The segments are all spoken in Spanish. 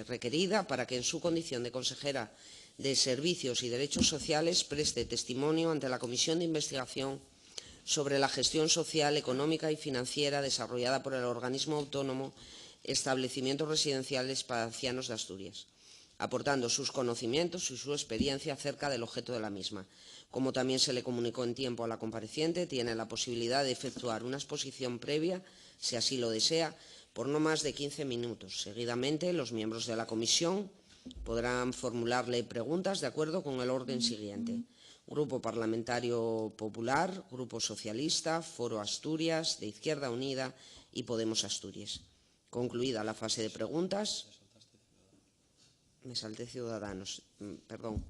requerida para que en su condición de consejera de Servicios y Derechos Sociales preste testimonio ante la Comisión de Investigación sobre la gestión social, económica y financiera desarrollada por el organismo autónomo Establecimientos Residenciales para Ancianos de Asturias, aportando sus conocimientos y su experiencia acerca del objeto de la misma. Como también se le comunicó en tiempo a la compareciente, tiene la posibilidad de efectuar una exposición previa, si así lo desea, por no más de 15 minutos. Seguidamente, los miembros de la comisión podrán formularle preguntas de acuerdo con el orden siguiente: Grupo Parlamentario Popular, Grupo Socialista, Foro Asturias, de Izquierda Unida y Podemos Asturias. Concluida la fase de preguntas, me salté Ciudadanos, perdón,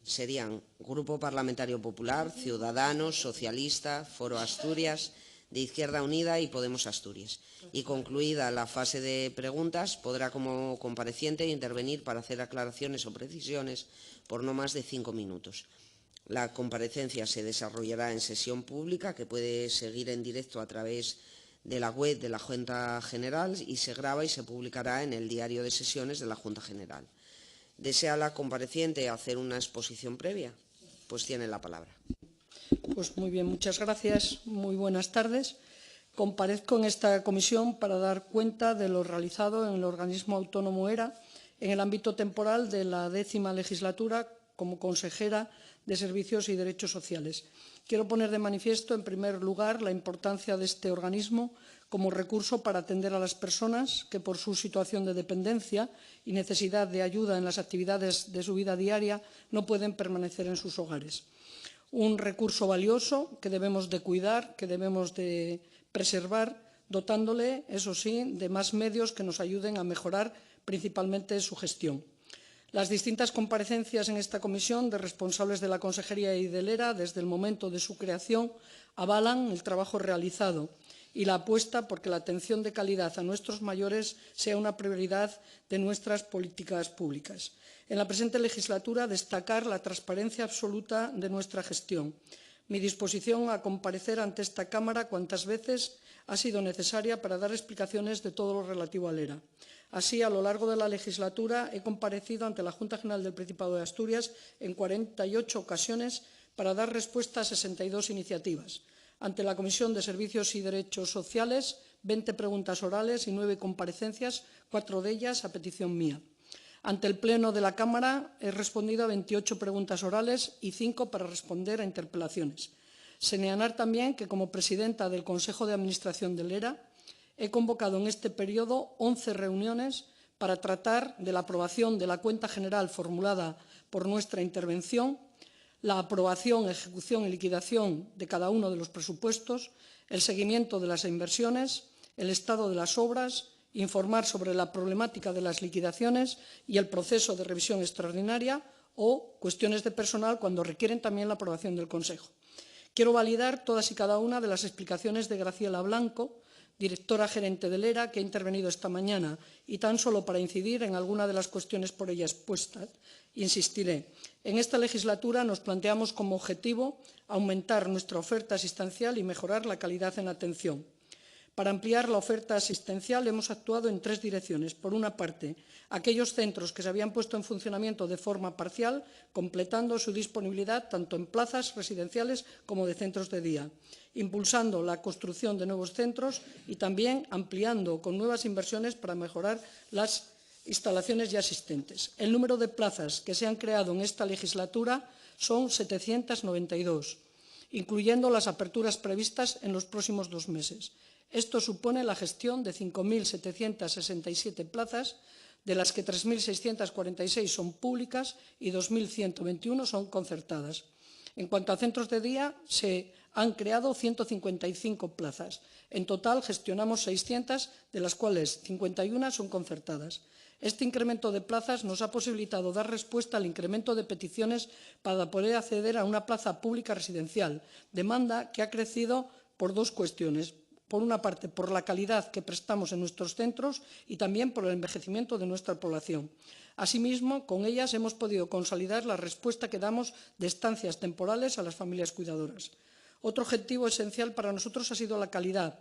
serían Grupo Parlamentario Popular, Ciudadanos, Socialista, Foro Asturias, de Izquierda Unida y Podemos Asturias. Y concluida la fase de preguntas, podrá como compareciente intervenir para hacer aclaraciones o precisiones por no más de 5 minutos. La comparecencia se desarrollará en sesión pública, que puede seguir en directo a través de la web de la Junta General, y se graba y se publicará en el diario de sesiones de la Junta General. ¿Desea la compareciente hacer una exposición previa? Pues tiene la palabra. Pues muy bien, muchas gracias. Muy buenas tardes. Comparezco en esta comisión para dar cuenta de lo realizado en el organismo autónomo ERA en el ámbito temporal de la 10ª legislatura como consejera de Servicios y Derechos Sociales. Quiero poner de manifiesto, en primer lugar, la importancia de este organismo como recurso para atender a las personas que, por su situación de dependencia y necesidad de ayuda en las actividades de su vida diaria, no pueden permanecer en sus hogares. Un recurso valioso que debemos de cuidar, que debemos de preservar, dotándole, eso sí, de más medios que nos ayuden a mejorar principalmente su gestión. Las distintas comparecencias en esta comisión de responsables de la Consejería y del ERA desde el momento de su creación avalan el trabajo realizado y la apuesta por que la atención de calidad a nuestros mayores sea una prioridad de nuestras políticas públicas. En la presente legislatura, destacar la transparencia absoluta de nuestra gestión. Mi disposición a comparecer ante esta Cámara cuantas veces ha sido necesaria para dar explicaciones de todo lo relativo al ERA. Así, a lo largo de la legislatura, he comparecido ante la Junta General del Principado de Asturias en 48 ocasiones para dar respuesta a 62 iniciativas. Ante la Comisión de Servicios y Derechos Sociales, 20 preguntas orales y 9 comparecencias, 4 de ellas a petición mía. Ante el Pleno de la Cámara he respondido a 28 preguntas orales y 5 para responder a interpelaciones. Señalar también que, como presidenta del Consejo de Administración del ERA, he convocado en este periodo 11 reuniones para tratar de la aprobación de la cuenta general formulada por nuestra intervención, la aprobación, ejecución y liquidación de cada uno de los presupuestos, el seguimiento de las inversiones, el estado de las obras, informar sobre la problemática de las liquidaciones y el proceso de revisión extraordinaria o cuestiones de personal cuando requieren también la aprobación del Consejo. Quiero validar todas y cada una de las explicaciones de Graciela Blanco, directora gerente del ERA, que ha intervenido esta mañana, y tan solo para incidir en alguna de las cuestiones por ella expuestas, insistiré. En esta legislatura nos planteamos como objetivo aumentar nuestra oferta asistencial y mejorar la calidad en la atención. Para ampliar la oferta asistencial hemos actuado en 3 direcciones. Por una parte, aquellos centros que se habían puesto en funcionamiento de forma parcial, completando su disponibilidad tanto en plazas residenciales como de centros de día, impulsando la construcción de nuevos centros y también ampliando con nuevas inversiones para mejorar las instalaciones ya existentes. El número de plazas que se han creado en esta legislatura son 792, incluyendo las aperturas previstas en los próximos 2 meses. Esto supone la gestión de 5.767 plazas, de las que 3.646 son públicas y 2.121 son concertadas. En cuanto a centros de día, se han creado 155 plazas. En total, gestionamos 600, de las cuales 51 son concertadas. Este incremento de plazas nos ha posibilitado dar respuesta al incremento de peticiones para poder acceder a una plaza pública residencial, demanda que ha crecido por 2 cuestiones. Por una parte, por la calidad que prestamos en nuestros centros y también por el envejecimiento de nuestra población. Asimismo, con ellas hemos podido consolidar la respuesta que damos de estancias temporales a las familias cuidadoras. Otro objetivo esencial para nosotros ha sido la calidad.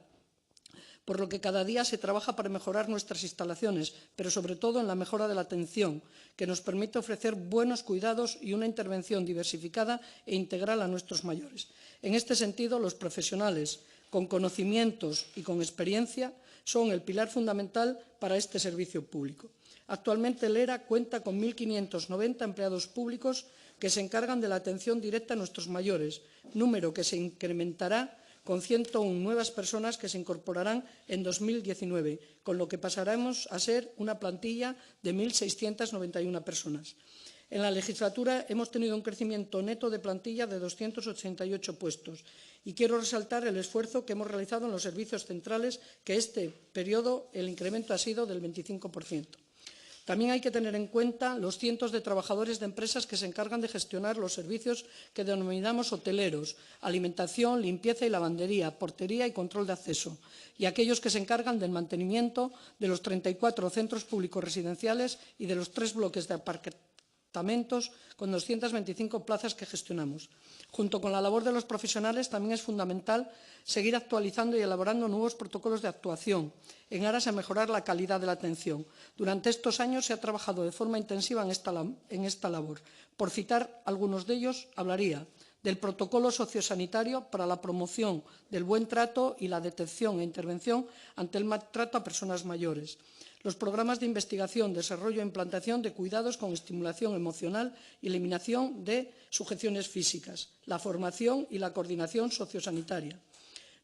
por lo que cada día se trabaja para mejorar nuestras instalaciones, pero sobre todo en la mejora de la atención, que nos permite ofrecer buenos cuidados y una intervención diversificada e integral a nuestros mayores. En este sentido, los profesionales con conocimientos y con experiencia son el pilar fundamental para este servicio público. Actualmente el ERA cuenta con 1.590 empleados públicos que se encargan de la atención directa a nuestros mayores, número que se incrementará con 101 nuevas personas que se incorporarán en 2019, con lo que pasaremos a ser una plantilla de 1.691 personas. En la legislatura hemos tenido un crecimiento neto de plantilla de 288 puestos y quiero resaltar el esfuerzo que hemos realizado en los servicios centrales, que este periodo el incremento ha sido del 25%. También hay que tener en cuenta los cientos de trabajadores de empresas que se encargan de gestionar los servicios que denominamos hoteleros, alimentación, limpieza y lavandería, portería y control de acceso, y aquellos que se encargan del mantenimiento de los 34 centros públicos residenciales y de los 3 bloques de apartamentos con 225 plazas que gestionamos. Junto con la labor de los profesionales, también es fundamental seguir actualizando y elaborando nuevos protocolos de actuación en aras a mejorar la calidad de la atención. Durante estos años se ha trabajado de forma intensiva en esta labor. Por citar algunos de ellos, hablaría del protocolo sociosanitario para la promoción del buen trato y la detección e intervención ante el maltrato a personas mayores, los programas de investigación, desarrollo e implantación de cuidados con estimulación emocional y eliminación de sujeciones físicas, la formación y la coordinación sociosanitaria,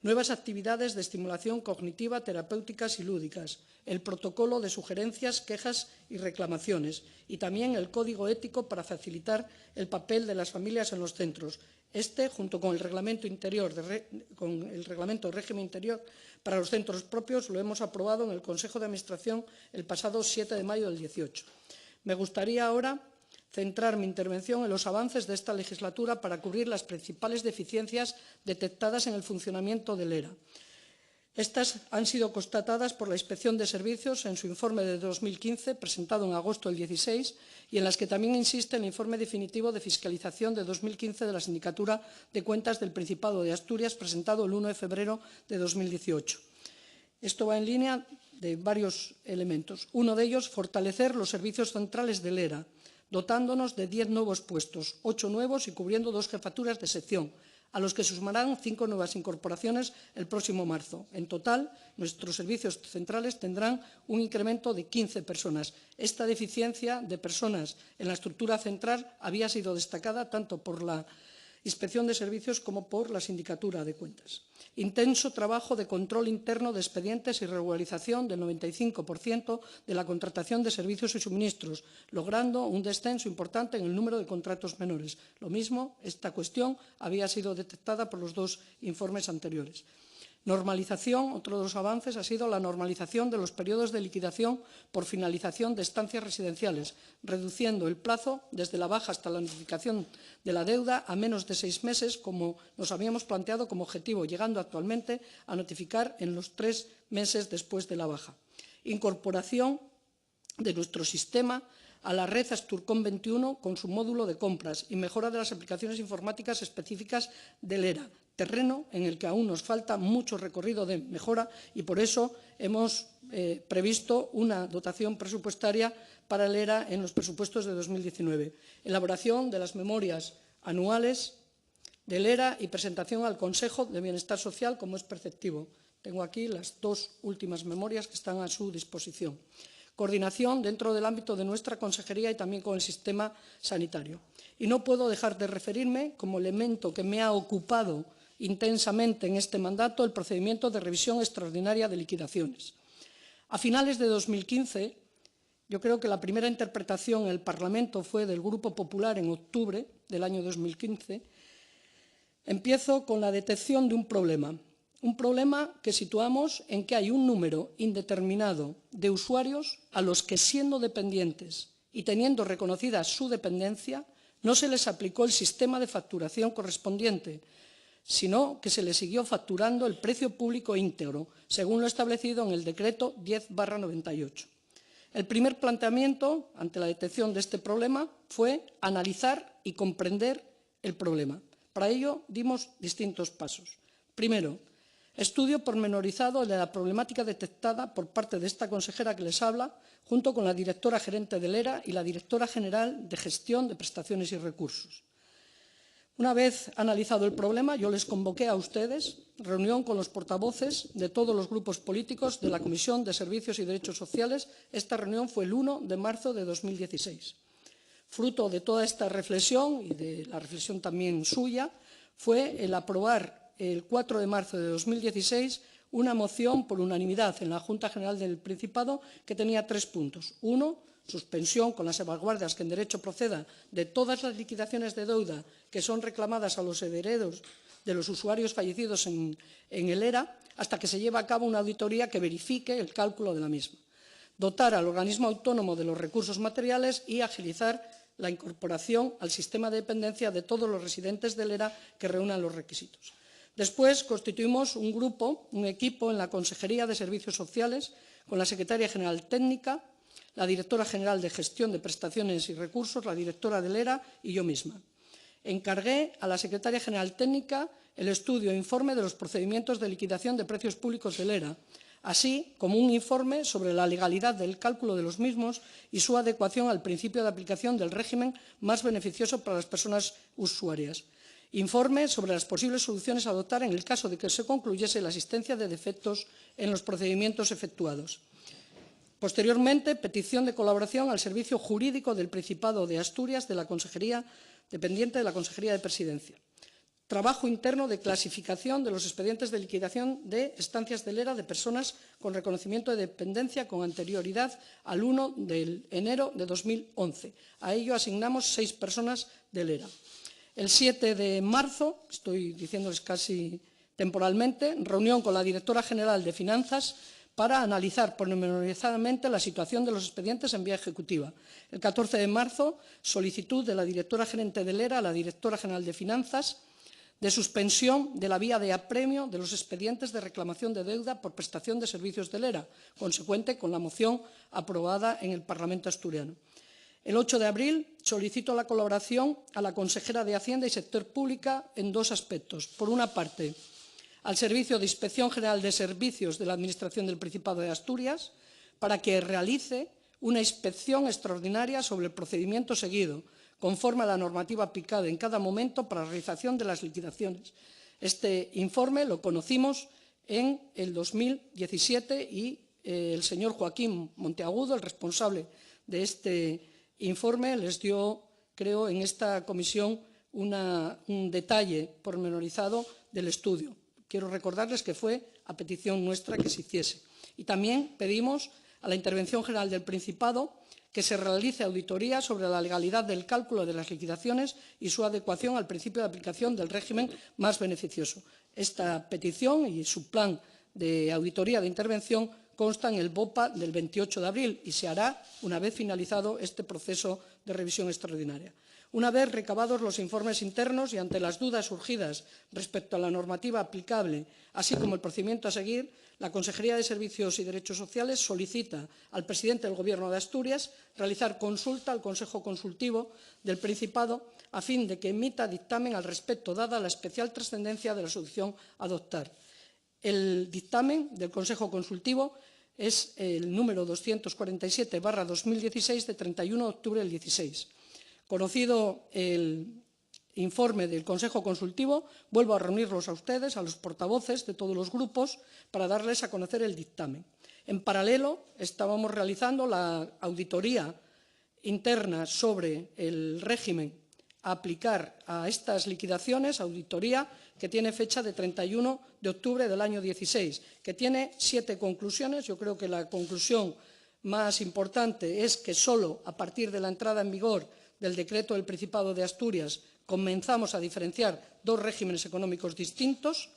nuevas actividades de estimulación cognitiva, terapéuticas y lúdicas, el protocolo de sugerencias, quejas y reclamaciones y también el código ético para facilitar el papel de las familias en los centros. Este, junto con el reglamento de régimen interior para los centros propios, lo hemos aprobado en el Consejo de Administración el pasado 7 de mayo del 18. Me gustaría ahora centrar mi intervención en los avances de esta legislatura para cubrir las principales deficiencias detectadas en el funcionamiento del ERA. Estas han sido constatadas por la Inspección de Servicios en su informe de 2015, presentado en agosto del 16, y en las que también insiste el informe definitivo de fiscalización de 2015 de la Sindicatura de Cuentas del Principado de Asturias, presentado el 1 de febrero de 2018. Esto va en línea de varios elementos. Uno de ellos, fortalecer los servicios centrales del ERA, dotándonos de 10 nuevos puestos, 8 nuevos y cubriendo 2 jefaturas de sección, a los que se sumarán 5 nuevas incorporaciones el próximo marzo. En total, nuestros servicios centrales tendrán un incremento de 15 personas. Esta deficiencia de personas en la estructura central había sido destacada tanto por la Inspección de Servicios como por la Sindicatura de Cuentas. Intenso trabajo de control interno de expedientes y regularización del 95% de la contratación de servicios y suministros, logrando un descenso importante en el número de contratos menores. Lo mismo, esta cuestión había sido detectada por los 2 informes anteriores. Normalización, otro de los avances ha sido la normalización de los periodos de liquidación por finalización de estancias residenciales, reduciendo el plazo desde la baja hasta la notificación de la deuda a menos de 6 meses, como nos habíamos planteado como objetivo, llegando actualmente a notificar en los 3 meses después de la baja. Incorporación de nuestro sistema a la red Asturcom 21 con su módulo de compras y mejora de las aplicaciones informáticas específicas del ERA, terreno en el que aún nos falta mucho recorrido de mejora y por eso hemos previsto una dotación presupuestaria para el ERA en los presupuestos de 2019. Elaboración de las memorias anuales del ERA y presentación al Consejo de Bienestar Social, como es preceptivo. Tengo aquí las 2 últimas memorias que están a su disposición. Coordinación dentro del ámbito de nuestra consejería y también con el sistema sanitario. Y no puedo dejar de referirme, como elemento que me ha ocupado intensamente en este mandato, el procedimiento de revisión extraordinaria de liquidaciones. A finales de 2015, yo creo que la primera interpretación en el Parlamento fue del Grupo Popular en octubre del año 2015, empiezo con la detección de un problema que situamos en que hay un número indeterminado de usuarios a los que, siendo dependientes y teniendo reconocida su dependencia, no se les aplicó el sistema de facturación correspondiente, sino que se les siguió facturando el precio público íntegro, según lo establecido en el Decreto 10/98. El primer planteamiento ante la detección de este problema fue analizar y comprender el problema. Para ello dimos distintos pasos. Primero, Estudio pormenorizado de la problemática detectada por parte de esta consejera que les habla, junto con la directora gerente del ERA y la directora general de Gestión de Prestaciones y Recursos. Una vez analizado el problema, yo les convoqué a ustedes reunión con los portavoces de todos los grupos políticos de la Comisión de Servicios y Derechos Sociales. Esta reunión fue el 1 de marzo de 2016. Fruto de toda esta reflexión y de la reflexión también suya, fue el aprobar el 4 de marzo de 2016 una moción por unanimidad en la Junta General del Principado que tenía 3 puntos. 1, suspensión con las salvaguardias que en derecho proceda de todas las liquidaciones de deuda que son reclamadas a los herederos de los usuarios fallecidos en el ERA hasta que se lleve a cabo una auditoría que verifique el cálculo de la misma. Dotar al organismo autónomo de los recursos materiales y agilizar la incorporación al sistema de dependencia de todos los residentes del ERA que reúnan los requisitos. Después constituimos un grupo, un equipo en la Consejería de Servicios Sociales con la Secretaria General Técnica, la Directora General de Gestión de Prestaciones y Recursos, la directora del ERA y yo misma. Encargué a la Secretaria General Técnica el estudio e informe de los procedimientos de liquidación de precios públicos del ERA, así como un informe sobre la legalidad del cálculo de los mismos y su adecuación al principio de aplicación del régimen más beneficioso para las personas usuarias. Informe sobre las posibles soluciones a adoptar en el caso de que se concluyese la existencia de defectos en los procedimientos efectuados. Posteriormente, petición de colaboración al Servicio Jurídico del Principado de Asturias de la Consejería dependiente de la Consejería de Presidencia. Trabajo interno de clasificación de los expedientes de liquidación de estancias del ERA de personas con reconocimiento de dependencia con anterioridad al 1 de enero de 2011. A ello asignamos 6 personas del ERA. El 7 de marzo, estoy diciéndoles casi temporalmente, reunión con la Directora General de Finanzas para analizar pormenorizadamente la situación de los expedientes en vía ejecutiva. El 14 de marzo, solicitud de la Directora Gerente del ERA a la Directora General de Finanzas de suspensión de la vía de apremio de los expedientes de reclamación de deuda por prestación de servicios del ERA, consecuente con la moción aprobada en el Parlamento asturiano. El 8 de abril solicito la colaboración a la consejera de Hacienda y Sector Público en 2 aspectos. Por una parte, al Servicio de Inspección General de Servicios de la Administración del Principado de Asturias para que realice una inspección extraordinaria sobre el procedimiento seguido, conforme a la normativa aplicada en cada momento para la realización de las liquidaciones. Este informe lo conocimos en el 2017 y el señor Joaquín Monteagudo, el responsable de este informe, les dio, creo, en esta comisión un detalle pormenorizado del estudio. Quiero recordarles que fue a petición nuestra que se hiciese. Y también pedimos a la Intervención General del Principado que se realice auditoría sobre la legalidad del cálculo de las liquidaciones y su adecuación al principio de aplicación del régimen más beneficioso. Esta petición y su plan de auditoría de intervención consta en el BOPA del 28 de abril y se hará una vez finalizado este proceso de revisión extraordinaria. Una vez recabados los informes internos y ante las dudas surgidas respecto a la normativa aplicable, así como el procedimiento a seguir, la Consejería de Servicios y Derechos Sociales solicita al presidente del Gobierno de Asturias realizar consulta al Consejo Consultivo del Principado a fin de que emita dictamen al respecto, dada la especial trascendencia de la solución a adoptar. El dictamen del Consejo Consultivo es el número 247/2016 de 31 de octubre del 16. Conocido el informe del Consejo Consultivo, vuelvo a reunirlos a ustedes, a los portavoces de todos los grupos, para darles a conocer el dictamen. En paralelo, estábamos realizando la auditoría interna sobre el régimen a aplicar a estas liquidaciones, auditoría que tiene fecha de 31 de octubre del año 16, que tiene 7 conclusiones. Yo creo que la conclusión más importante es que solo a partir de la entrada en vigor del decreto del Principado de Asturias comenzamos a diferenciar 2 regímenes económicos distintos.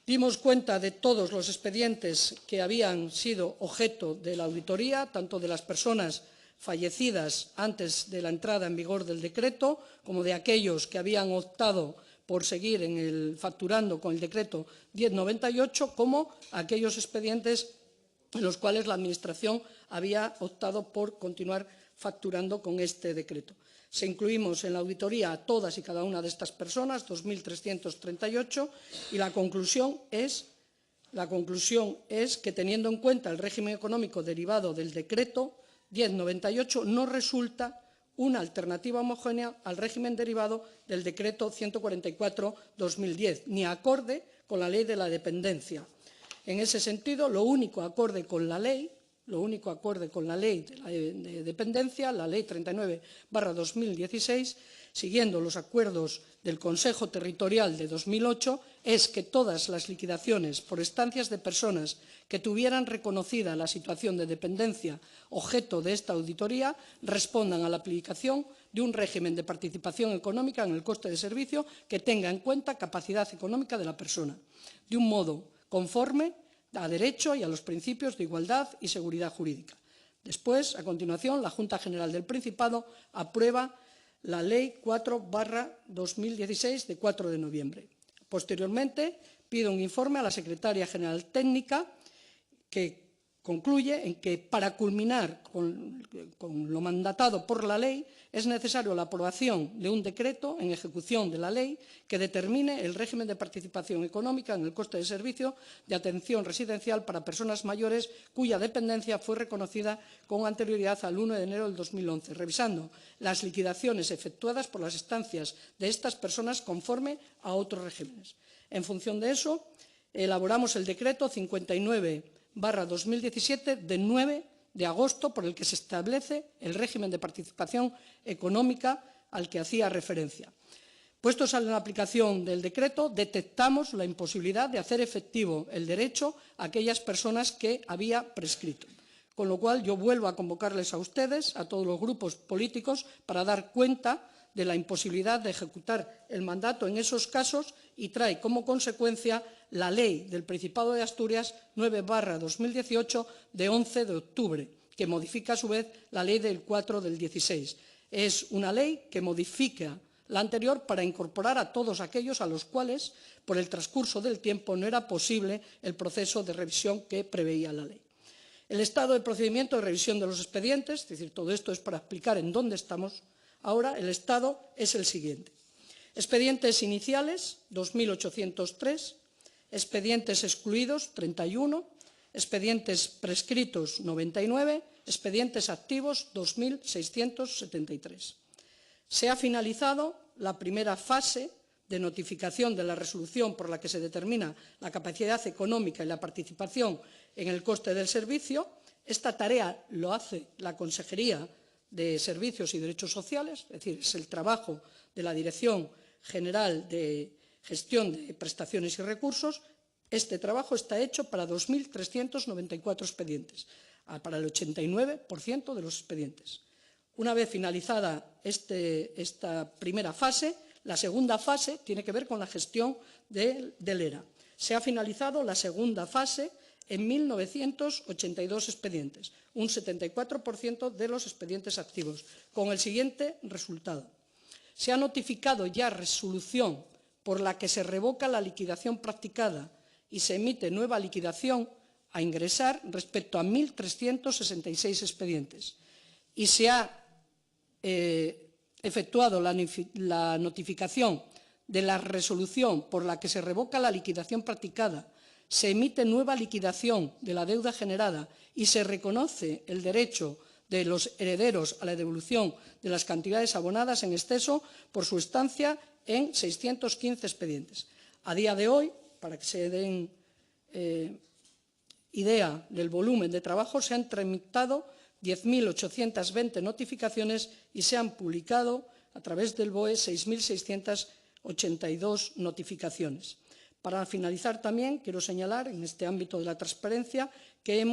Dimos cuenta de todos los expedientes que habían sido objeto de la auditoría, tanto de las personas fallecidas antes de la entrada en vigor del decreto, como de aquellos que habían optado por seguir facturando con el decreto 1098, como aquellos expedientes en los cuales la Administración había optado por continuar facturando con este decreto. Se incluimos en la auditoría a todas y cada una de estas personas, 2.338, y la conclusión es La conclusión es que, teniendo en cuenta el régimen económico derivado del Decreto 1098, no resulta una alternativa homogénea al régimen derivado del Decreto 144/2010, ni acorde con la Ley de la Dependencia. En ese sentido, lo único acorde con la Ley de Dependencia, la Ley 39/2016, siguiendo los acuerdos del Consejo Territorial de 2008, es que todas las liquidaciones por estancias de personas que tuvieran reconocida la situación de dependencia objeto de esta auditoría respondan a la aplicación de un régimen de participación económica en el coste de servicio que tenga en cuenta capacidad económica de la persona, de un modo conforme a derecho y a los principios de igualdad y seguridad jurídica. Después, a continuación, la Junta General del Principado aprueba la Ley 4/2016 de 4 de noviembre. Posteriormente, pido un informe a la Secretaria General Técnica que concluye en que, para culminar con lo mandatado por la ley, es necesario la aprobación de un decreto en ejecución de la ley que determine el régimen de participación económica en el coste de servicio de atención residencial para personas mayores cuya dependencia fue reconocida con anterioridad al 1 de enero del 2011, revisando las liquidaciones efectuadas por las estancias de estas personas conforme a otros regímenes. En función de eso, elaboramos el decreto 59/2017 de 9 de agosto, por el que se establece el régimen de participación económica al que hacía referencia. Puestos en la aplicación del decreto, detectamos la imposibilidad de hacer efectivo el derecho a aquellas personas que había prescrito. Con lo cual, yo vuelvo a convocarles a ustedes, a todos los grupos políticos, para dar cuenta de la imposibilidad de ejecutar el mandato en esos casos, y trae como consecuencia la Ley del Principado de Asturias 9/2018 de 11 de octubre, que modifica a su vez la Ley del 4 del 16. Es una ley que modifica la anterior para incorporar a todos aquellos a los cuales, por el transcurso del tiempo, no era posible el proceso de revisión que preveía la ley. El estado de procedimiento de revisión de los expedientes, es decir, todo esto es para explicar en dónde estamos ahora. El estado es el siguiente: expedientes iniciales, 2.803, expedientes excluidos, 31, expedientes prescritos, 99, expedientes activos, 2.673. Se ha finalizado la primera fase de notificación de la resolución por la que se determina la capacidad económica y la participación en el coste del servicio. Esta tarea lo hace la Consejería de Servicios y Derechos Sociales, es decir, es el trabajo de la Dirección General de Gestión de Prestaciones y Recursos. Este trabajo está hecho para 2.394 expedientes, para el 89% de los expedientes. Una vez finalizada esta primera fase, la segunda fase tiene que ver con la gestión del ERA. Se ha finalizado la segunda fase en 1.982 expedientes, un 74% de los expedientes activos, con el siguiente resultado. Se ha notificado ya resolución por la que se revoca la liquidación practicada y se emite nueva liquidación a ingresar respecto a 1.366 expedientes. Y se ha efectuado la notificación de la resolución por la que se revoca la liquidación practicada, se emite nueva liquidación de la deuda generada y se reconoce el derecho de los herederos a la devolución de las cantidades abonadas en exceso por su estancia en 615 expedientes. A día de hoy, para que se den idea del volumen de trabajo, se han tramitado 10.820 notificaciones y se han publicado a través del BOE 6.682 notificaciones. Para finalizar, también quiero señalar, en este ámbito de la transparencia, que he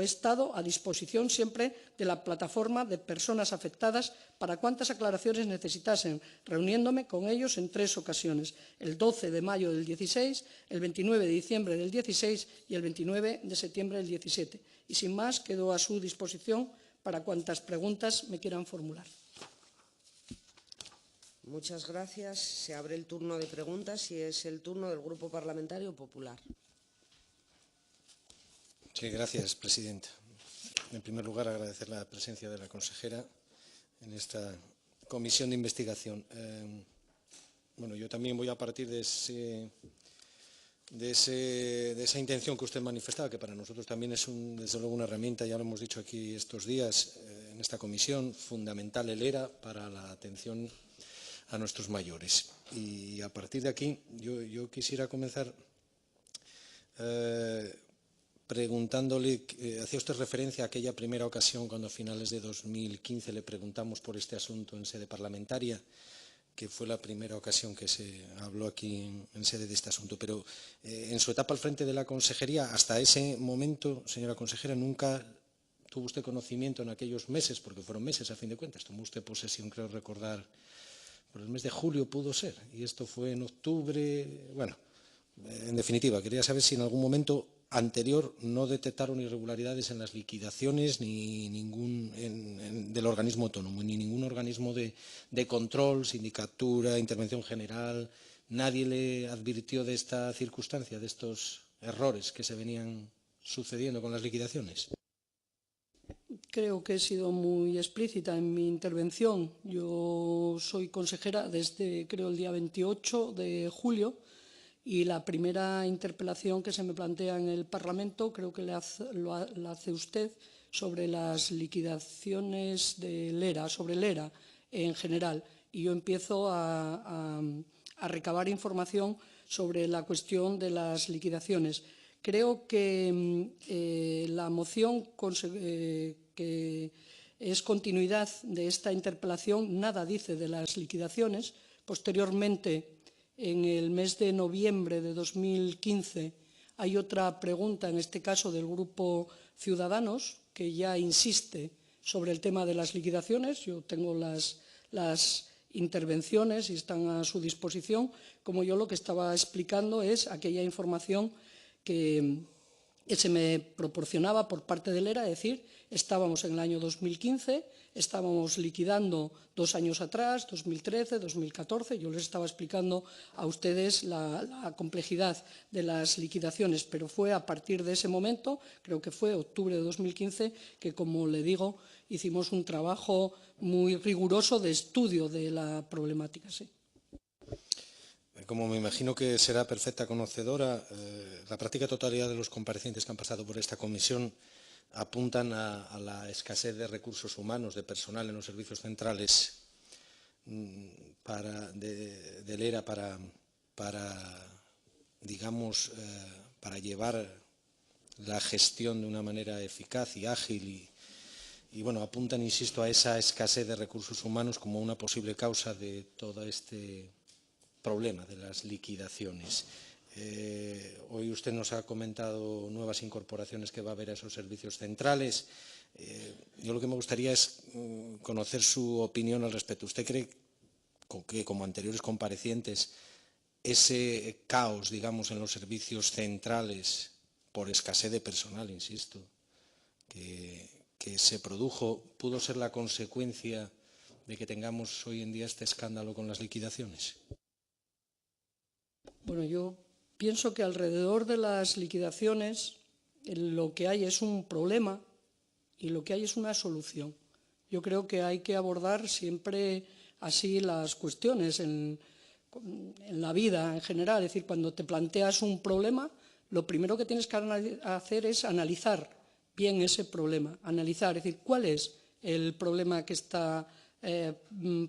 estado a disposición siempre de la plataforma de personas afectadas para cuantas aclaraciones necesitasen, reuniéndome con ellos en 3 ocasiones: el 12 de mayo del 16, el 29 de diciembre del 16 y el 29 de septiembre del 17. Y sin más, quedo a su disposición para cuantas preguntas me quieran formular. Muchas gracias. Se abre el turno de preguntas y es el turno del Grupo Parlamentario Popular. Sí, gracias, presidenta. En primer lugar, agradecer la presencia de la consejera en esta comisión de investigación. Bueno, yo también voy a partir de de esa intención que usted manifestaba, que para nosotros también es desde luego una herramienta, ya lo hemos dicho aquí estos días en esta comisión, fundamental el ERA para la atención a nuestros mayores. Y a partir de aquí yo quisiera comenzar preguntándole, hacía usted referencia a aquella primera ocasión cuando a finales de 2015 le preguntamos por este asunto en sede parlamentaria, que fue la primera ocasión que se habló aquí en sede de este asunto. Pero en su etapa al frente de la consejería, hasta ese momento, señora consejera, nunca tuvo usted conocimiento en aquellos meses, porque fueron meses a fin de cuentas, tomó usted posesión, creo recordar, por el mes de julio pudo ser, y esto fue en octubre. Bueno, en definitiva, quería saber si en algún momento anterior no detectaron irregularidades en las liquidaciones ni del organismo autónomo, ni ningún organismo de control, sindicatura, intervención general. ¿Nadie le advirtió de esta circunstancia, de estos errores que se venían sucediendo con las liquidaciones? Creo que he sido muy explícita en mi intervención. Yo soy consejera desde, creo, el día 28 de julio y la primera interpelación que se me plantea en el Parlamento creo que la hace usted sobre las liquidaciones del ERA, sobre el ERA en general. Y yo empiezo a recabar información sobre la cuestión de las liquidaciones. Creo que la moción que es continuidad de esta interpelación nada dice de las liquidaciones. Posteriormente, en el mes de noviembre de 2015, hay otra pregunta, en este caso del Grupo Ciudadanos, que ya insiste sobre el tema de las liquidaciones. Yo tengo las intervenciones y están a su disposición. Como yo lo que estaba explicando es aquella información que se me proporcionaba por parte del ERA, es decir, estábamos en el año 2015, estábamos liquidando 2 años atrás, 2013, 2014, yo les estaba explicando a ustedes la complejidad de las liquidaciones, pero fue a partir de ese momento, creo que fue octubre de 2015, que, como le digo, hicimos un trabajo muy riguroso de estudio de la problemática. Sí. Como me imagino que será perfecta conocedora, la práctica totalidad de los comparecientes que han pasado por esta comisión apuntan a la escasez de recursos humanos, de personal en los servicios centrales del ERA digamos, para llevar la gestión de una manera eficaz y ágil y bueno, apuntan, insisto, a esa escasez de recursos humanos como una posible causa de todo este problema de las liquidaciones. Hoy usted nos ha comentado nuevas incorporaciones que va a haber a esos servicios centrales. Yo lo que me gustaría es conocer su opinión al respecto. ¿Usted cree que, como anteriores comparecientes, ese caos, digamos, en los servicios centrales, por escasez de personal, insisto, que se produjo, pudo ser la consecuencia de que tengamos hoy en día este escándalo con las liquidaciones? Bueno, yo pienso que alrededor de las liquidaciones lo que hay es un problema y lo que hay es una solución. Yo creo que hay que abordar siempre así las cuestiones en la vida en general. Es decir, cuando te planteas un problema, lo primero que tienes que hacer es analizar bien ese problema. Analizar, es decir, cuál es el problema que está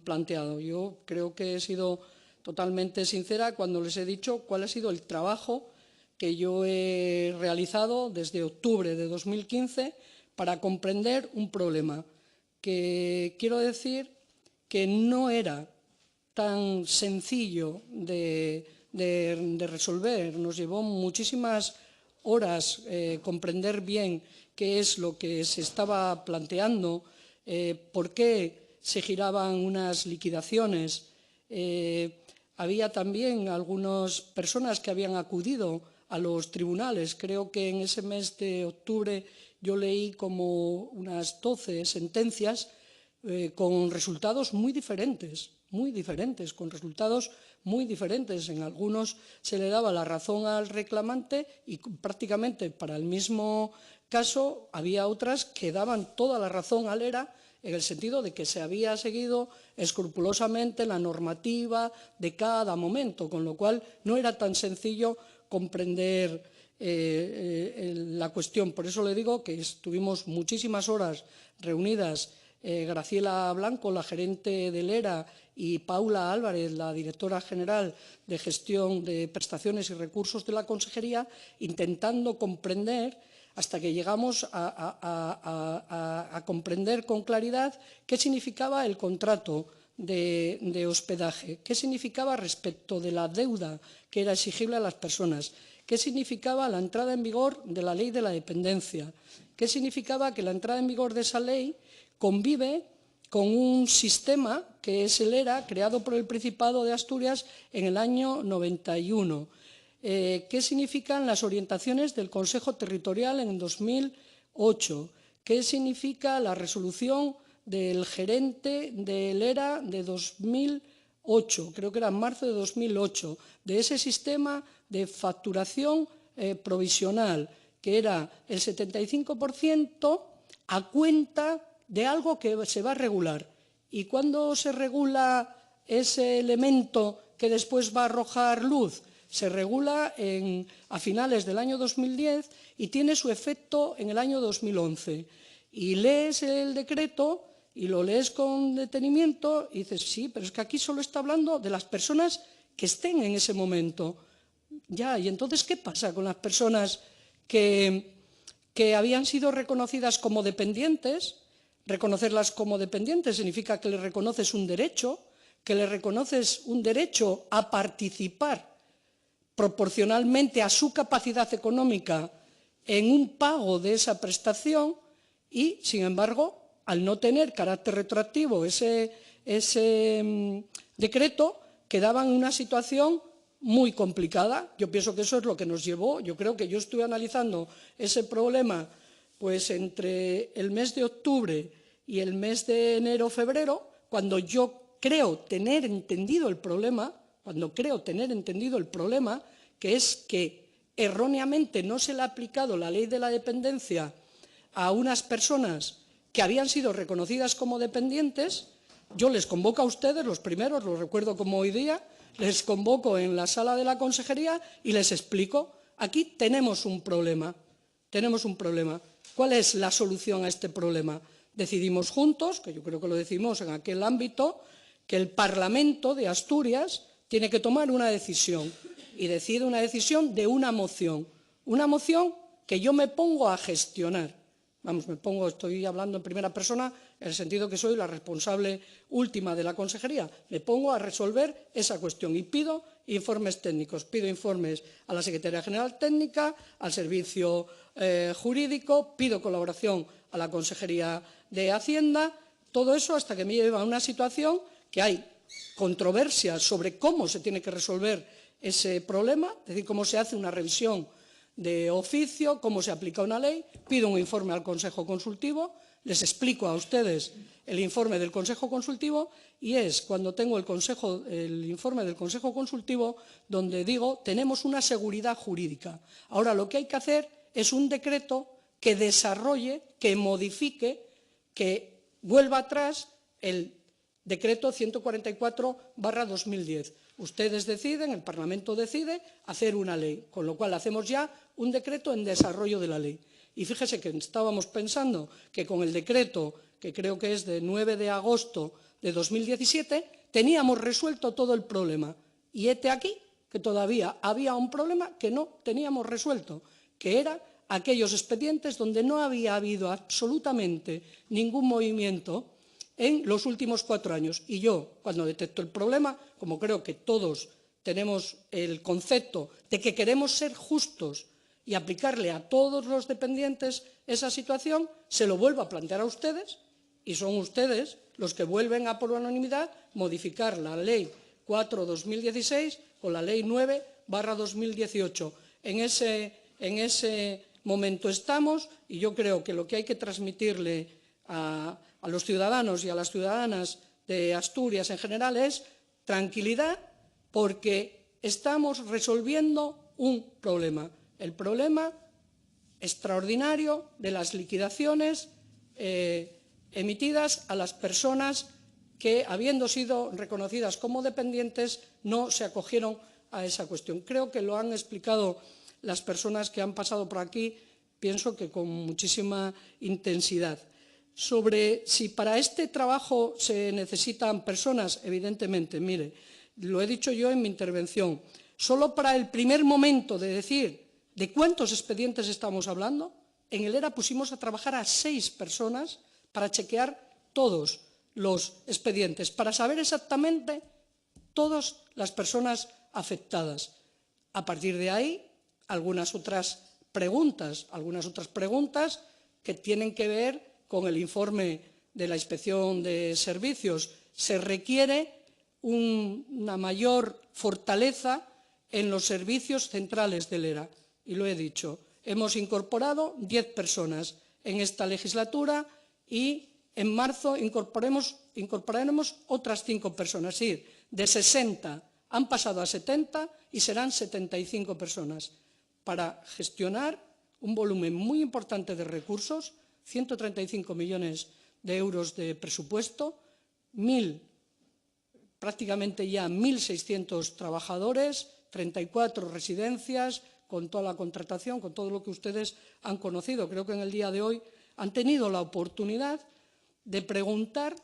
planteado. Yo creo que he sido totalmente sincera cuando les he dicho cuál ha sido el trabajo que yo he realizado desde octubre de 2015 para comprender un problema que quiero decir que no era tan sencillo de resolver. Nos llevó muchísimas horas comprender bien qué es lo que se estaba planteando, por qué se giraban unas liquidaciones. Había también algunas personas que habían acudido a los tribunales. Creo que en ese mes de octubre yo leí como unas 12 sentencias con resultados muy diferentes, con resultados muy diferentes. En algunos se le daba la razón al reclamante y prácticamente para el mismo caso había otras que daban toda la razón al ERA, en el sentido de que se había seguido escrupulosamente la normativa de cada momento, con lo cual no era tan sencillo comprender la cuestión. Por eso le digo que estuvimos muchísimas horas reunidas Graciela Blanco, la gerente del ERA, y Paula Álvarez, la directora general de Gestión de Prestaciones y Recursos de la Consejería, intentando comprender, hasta que llegamos a comprender con claridad qué significaba el contrato de hospedaje, qué significaba respecto de la deuda que era exigible a las personas, qué significaba la entrada en vigor de la ley de la dependencia, qué significaba que la entrada en vigor de esa ley convive con un sistema que es el ERA, creado por el Principado de Asturias en el año 91. ¿Qué significan las orientaciones del Consejo Territorial en 2008? ¿Qué significa la resolución del gerente del ERA de 2008? Creo que era en marzo de 2008, de ese sistema de facturación provisional, que era el 75% a cuenta de algo que se va a regular. ¿Y cuándo se regula ese elemento que después va a arrojar luz? Se regula a finales del año 2010 y tiene su efecto en el año 2011. Y lees el decreto y lo lees con detenimiento y dices, sí, pero es que aquí solo está hablando de las personas que estén en ese momento. Ya, y entonces, ¿qué pasa con las personas que habían sido reconocidas como dependientes? Reconocerlas como dependientes significa que les reconoces un derecho, a participar proporcionalmente a su capacidad económica en un pago de esa prestación y, sin embargo, al no tener carácter retroactivo ese decreto, quedaban en una situación muy complicada. Yo pienso que eso es lo que nos llevó. Yo creo que yo estuve analizando ese problema pues entre el mes de octubre y el mes de enero-febrero, cuando yo creo tener entendido el problema, que es que erróneamente no se le ha aplicado la ley de la dependencia a unas personas que habían sido reconocidas como dependientes. Yo les convoco a ustedes, los primeros, lo recuerdo como hoy día, les convoco en la sala de la consejería y les explico, aquí tenemos un problema. ¿Cuál es la solución a este problema? Decidimos juntos, que yo creo que lo decidimos en aquel ámbito, que el Parlamento de Asturias tiene que tomar una decisión, y decide una decisión de una moción que yo me pongo a gestionar. Estoy hablando en primera persona en el sentido que soy la responsable última de la consejería. Me pongo a resolver esa cuestión y pido informes técnicos, pido informes a la Secretaría General Técnica, al Servicio Jurídico, pido colaboración a la Consejería de Hacienda, todo eso hasta que me lleva a una situación que hay controversias sobre cómo se tiene que resolver ese problema, es decir, cómo se hace una revisión de oficio, cómo se aplica una ley, pido un informe al Consejo Consultivo, les explico a ustedes el informe del Consejo Consultivo y es cuando tengo el informe del Consejo Consultivo donde digo tenemos una seguridad jurídica. Ahora lo que hay que hacer es un decreto que desarrolle, que modifique, que vuelva atrás el decreto 144/2010. Ustedes deciden, el Parlamento decide hacer una ley, con lo cual hacemos ya un decreto en desarrollo de la ley. Y fíjese que estábamos pensando que con el decreto, que creo que es de 9 de agosto de 2017, teníamos resuelto todo el problema. Y hete aquí que todavía había un problema que no teníamos resuelto, que era aquellos expedientes donde no había habido absolutamente ningún movimiento en los últimos 4 años. Y yo, cuando detecto el problema, como creo que todos tenemos el concepto de que queremos ser justos y aplicarle a todos los dependientes esa situación, se lo vuelvo a plantear a ustedes y son ustedes los que vuelven a, por unanimidad, modificar la Ley 4/2016 con la Ley 9/2018. En ese momento estamos y yo creo que lo que hay que transmitirle a los ciudadanos y a las ciudadanas de Asturias en general es tranquilidad, porque estamos resolviendo un problema, el problema extraordinario de las liquidaciones emitidas a las personas que, habiendo sido reconocidas como dependientes, no se acogieron a esa cuestión. Creo que lo han explicado las personas que han pasado por aquí, pienso que con muchísima intensidad. Sobre si para este trabajo se necesitan personas, evidentemente, mire, lo he dicho yo en mi intervención, solo para el primer momento de decir de cuántos expedientes estamos hablando, en el ERA pusimos a trabajar a 6 personas para chequear todos los expedientes, para saber exactamente todas las personas afectadas. A partir de ahí, algunas otras preguntas que tienen que ver con el informe de la Inspección de Servicios. Se requiere una mayor fortaleza en los servicios centrales del ERA. Y lo he dicho, hemos incorporado 10 personas en esta legislatura y en marzo incorporaremos otras 5 personas. Es decir, de 60 han pasado a 70 y serán 75 personas para gestionar un volumen muy importante de recursos, 135 millones de euros de presupuesto, prácticamente ya 1.600 trabajadores, 34 residencias, con toda la contratación, con todo lo que ustedes han conocido. Creo que en el día de hoy han tenido la oportunidad de preguntar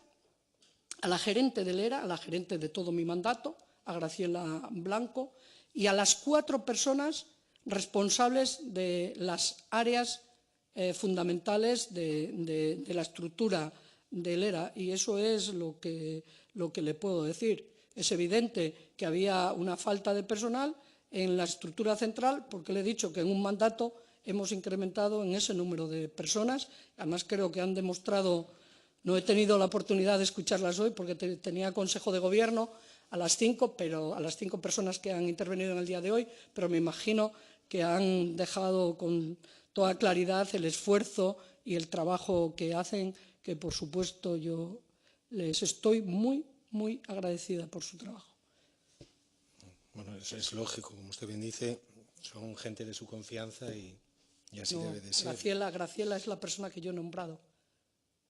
a la gerente del ERA, a la gerente de todo mi mandato, a Graciela Blanco, y a las 4 personas responsables de las áreas fundamentales de la estructura del ERA, y eso es lo que le puedo decir. Es evidente que había una falta de personal en la estructura central, porque le he dicho que en un mandato hemos incrementado en ese número de personas. Además, creo que han demostrado, no he tenido la oportunidad de escucharlas hoy porque tenía Consejo de Gobierno a las 5, pero a las 5 personas que han intervenido en el día de hoy, pero me imagino que han dejado con toda claridad el esfuerzo y el trabajo que hacen, que por supuesto yo les estoy muy, muy agradecida por su trabajo. Bueno, eso es lógico, como usted bien dice, son gente de su confianza y así debe de ser. Graciela es la persona que yo he nombrado.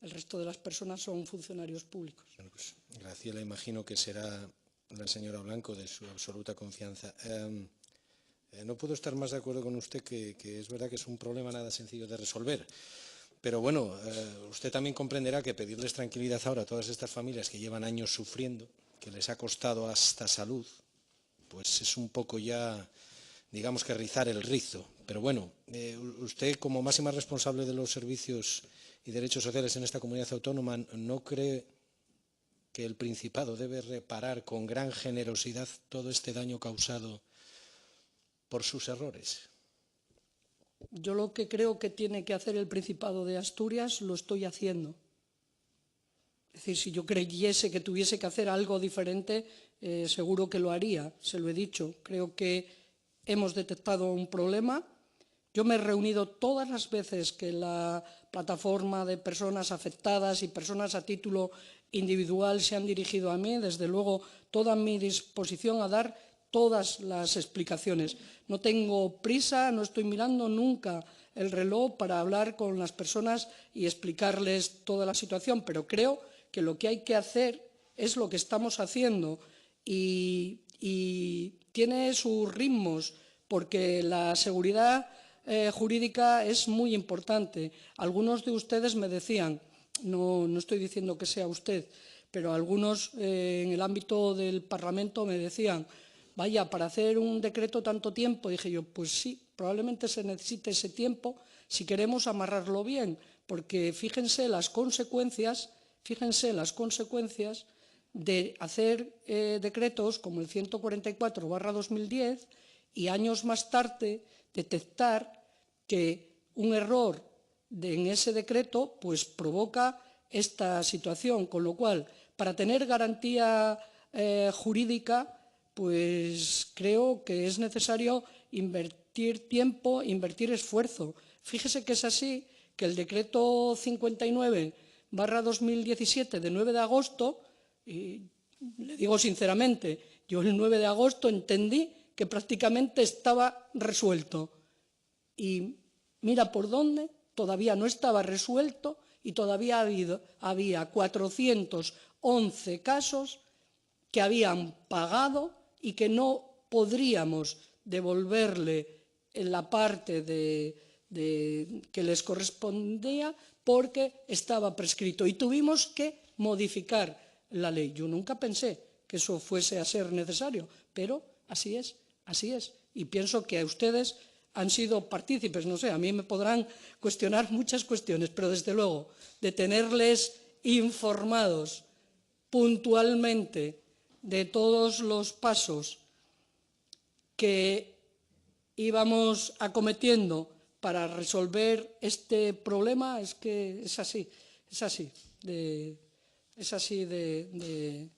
El resto de las personas son funcionarios públicos. Bueno, pues Graciela imagino que será la señora Blanco de su absoluta confianza. No puedo estar más de acuerdo con usted que es verdad que es un problema nada sencillo de resolver. Pero bueno, usted también comprenderá que pedirles tranquilidad ahora a todas estas familias que llevan años sufriendo, que les ha costado hasta salud, pues es un poco ya, digamos que rizar el rizo. Pero bueno, usted como máxima responsable de los servicios y derechos sociales en esta comunidad autónoma, ¿no cree que el Principado debe reparar con gran generosidad todo este daño causado por sus errores? Yo lo que creo que tiene que hacer el Principado de Asturias lo estoy haciendo. Es decir, si yo creyese que tuviese que hacer algo diferente, seguro que lo haría, se lo he dicho. Creo que hemos detectado un problema. Yo me he reunido todas las veces que la plataforma de personas afectadas y personas a título individual se han dirigido a mí. Desde luego, toda mi disposición a dar todas las explicaciones. No tengo prisa, no estoy mirando nunca el reloj para hablar con las personas y explicarles toda la situación, pero creo que lo que hay que hacer es lo que estamos haciendo y tiene sus ritmos, porque la seguridad jurídica es muy importante. Algunos de ustedes me decían, no estoy diciendo que sea usted, pero algunos en el ámbito del Parlamento me decían, vaya, para hacer un decreto tanto tiempo. Dije yo, pues sí, probablemente se necesite ese tiempo si queremos amarrarlo bien, porque fíjense las consecuencias de hacer decretos como el 144/2010 y años más tarde detectar que un error en ese decreto pues provoca esta situación, con lo cual, para tener garantía jurídica, pues creo que es necesario invertir tiempo, invertir esfuerzo. Fíjese que es así, que el decreto 59/2017 de 9 de agosto, y le digo sinceramente, yo el 9 de agosto entendí que prácticamente estaba resuelto. Y mira por dónde, todavía no estaba resuelto y todavía había 411 casos que habían pagado y que no podríamos devolverle en la parte que les correspondía porque estaba prescrito y tuvimos que modificar la ley. Yo nunca pensé que eso fuese a ser necesario, pero así es, así es. Y pienso que ustedes han sido partícipes, no sé, a mí me podrán cuestionar muchas cuestiones, pero desde luego de tenerles informados puntualmente de todos los pasos que íbamos acometiendo para resolver este problema, es que es así de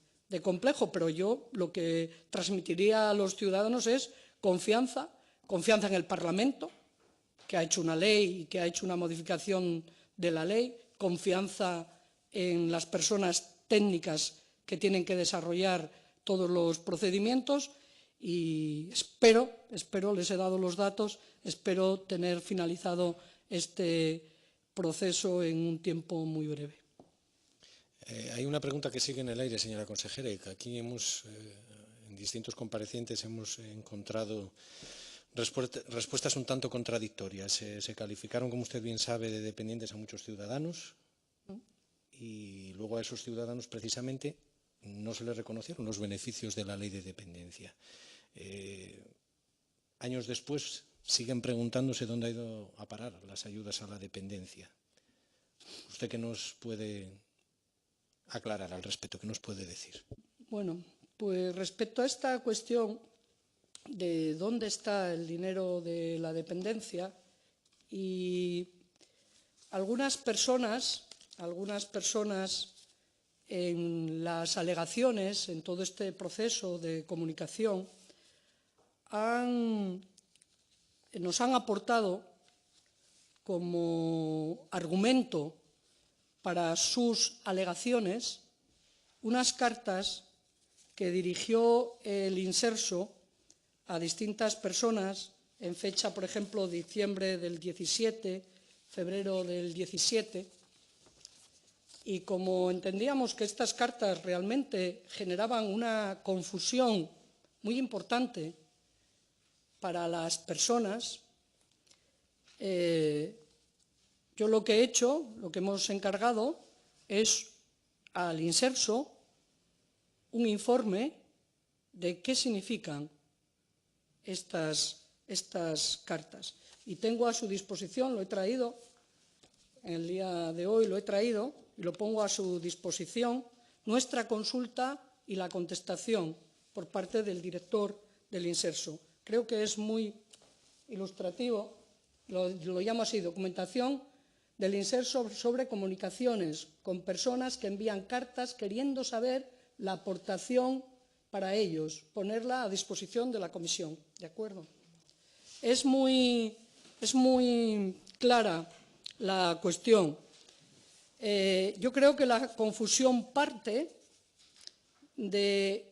complejo, pero yo lo que transmitiría a los ciudadanos es confianza en el Parlamento, que ha hecho una ley y que ha hecho una modificación de la ley, confianza en las personas técnicas que tienen que desarrollar todos los procedimientos y espero, les he dado los datos, espero tener finalizado este proceso en un tiempo muy breve. Hay una pregunta que sigue en el aire, señora consejera, y que aquí en distintos comparecientes hemos encontrado respuestas un tanto contradictorias. Se calificaron, como usted bien sabe, de dependientes a muchos ciudadanos y luego a esos ciudadanos precisamente no se les reconocieron los beneficios de la ley de dependencia. Años después siguen preguntándose dónde ha ido a parar las ayudas a la dependencia. ¿Usted qué nos puede aclarar al respecto? ¿Qué nos puede decir? Bueno, pues respecto a esta cuestión de dónde está el dinero de la dependencia, y algunas personas en las alegaciones, en todo este proceso de comunicación, nos han aportado como argumento para sus alegaciones unas cartas que dirigió el Inserso a distintas personas en fecha, por ejemplo, diciembre del 17, febrero del 17, y como entendíamos que estas cartas realmente generaban una confusión muy importante para las personas, yo lo que he hecho, lo que hemos encargado, es al Inserso un informe de qué significan estas cartas. Y tengo a su disposición, lo he traído, en el día de hoy lo he traído y lo pongo a su disposición, nuestra consulta y la contestación por parte del director del Inserso. Creo que es muy ilustrativo, lo llamo así, documentación del Inserso sobre comunicaciones con personas que envían cartas queriendo saber la aportación para ellos, ponerla a disposición de la Comisión. ¿De acuerdo? Es muy clara la cuestión. Yo creo que la confusión parte de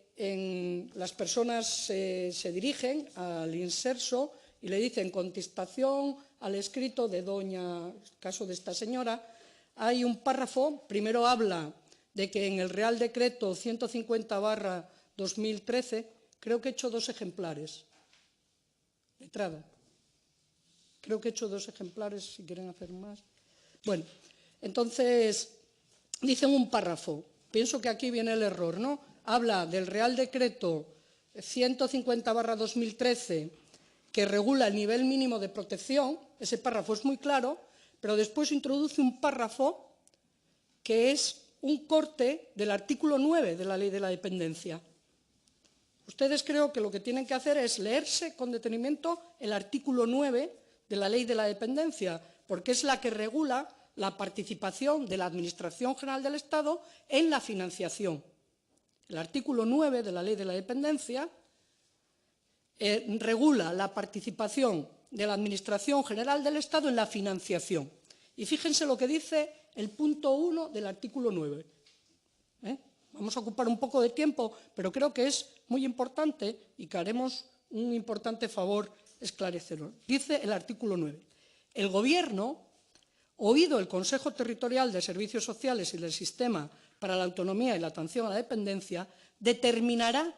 las personas se dirigen al Inserso y le dicen contestación al escrito de doña, caso de esta señora, hay un párrafo, primero habla de que en el Real Decreto 150/2013, creo que he hecho 2 ejemplares, letrada, creo que he hecho 2 ejemplares, si quieren hacer más. Bueno, entonces, dicen un párrafo, pienso que aquí viene el error, ¿no? Habla del Real Decreto 150/2013, que regula el nivel mínimo de protección, ese párrafo es muy claro, pero después introduce un párrafo que es un corte del artículo 9 de la Ley de la Dependencia. Ustedes creo que lo que tienen que hacer es leerse con detenimiento el artículo 9 de la Ley de la Dependencia, porque es la que regula la participación de la Administración General del Estado en la financiación. El artículo 9 de la Ley de la Dependencia regula la participación de la Administración General del Estado en la financiación. Y fíjense lo que dice el punto 1 del artículo 9. Vamos a ocupar un poco de tiempo, pero creo que es muy importante y que haremos un importante favor esclarecerlo. Dice el artículo 9. El Gobierno, oído el Consejo Territorial de Servicios Sociales y del Sistema para la Autonomía y la Atención a la Dependencia, determinará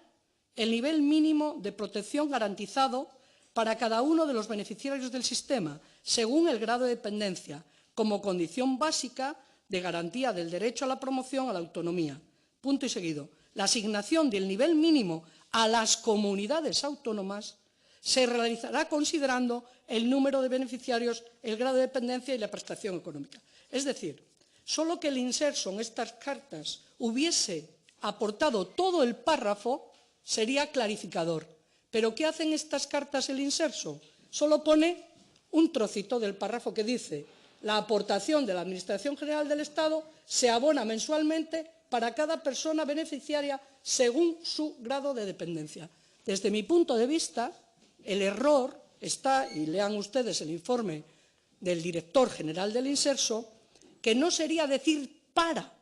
el nivel mínimo de protección garantizado para cada uno de los beneficiarios del sistema, según el grado de dependencia, como condición básica de garantía del derecho a la promoción a la autonomía. Punto y seguido. La asignación del nivel mínimo a las comunidades autónomas se realizará considerando el número de beneficiarios, el grado de dependencia y la prestación económica. Es decir, solo que el inserso en estas cartas hubiese aportado todo el párrafo sería clarificador. ¿Pero qué hacen estas cartas el inserso? Solo pone un trocito del párrafo que dice: la aportación de la Administración General del Estado se abona mensualmente para cada persona beneficiaria según su grado de dependencia. Desde mi punto de vista, el error está, y lean ustedes el informe del director general del inserso, que no sería decir para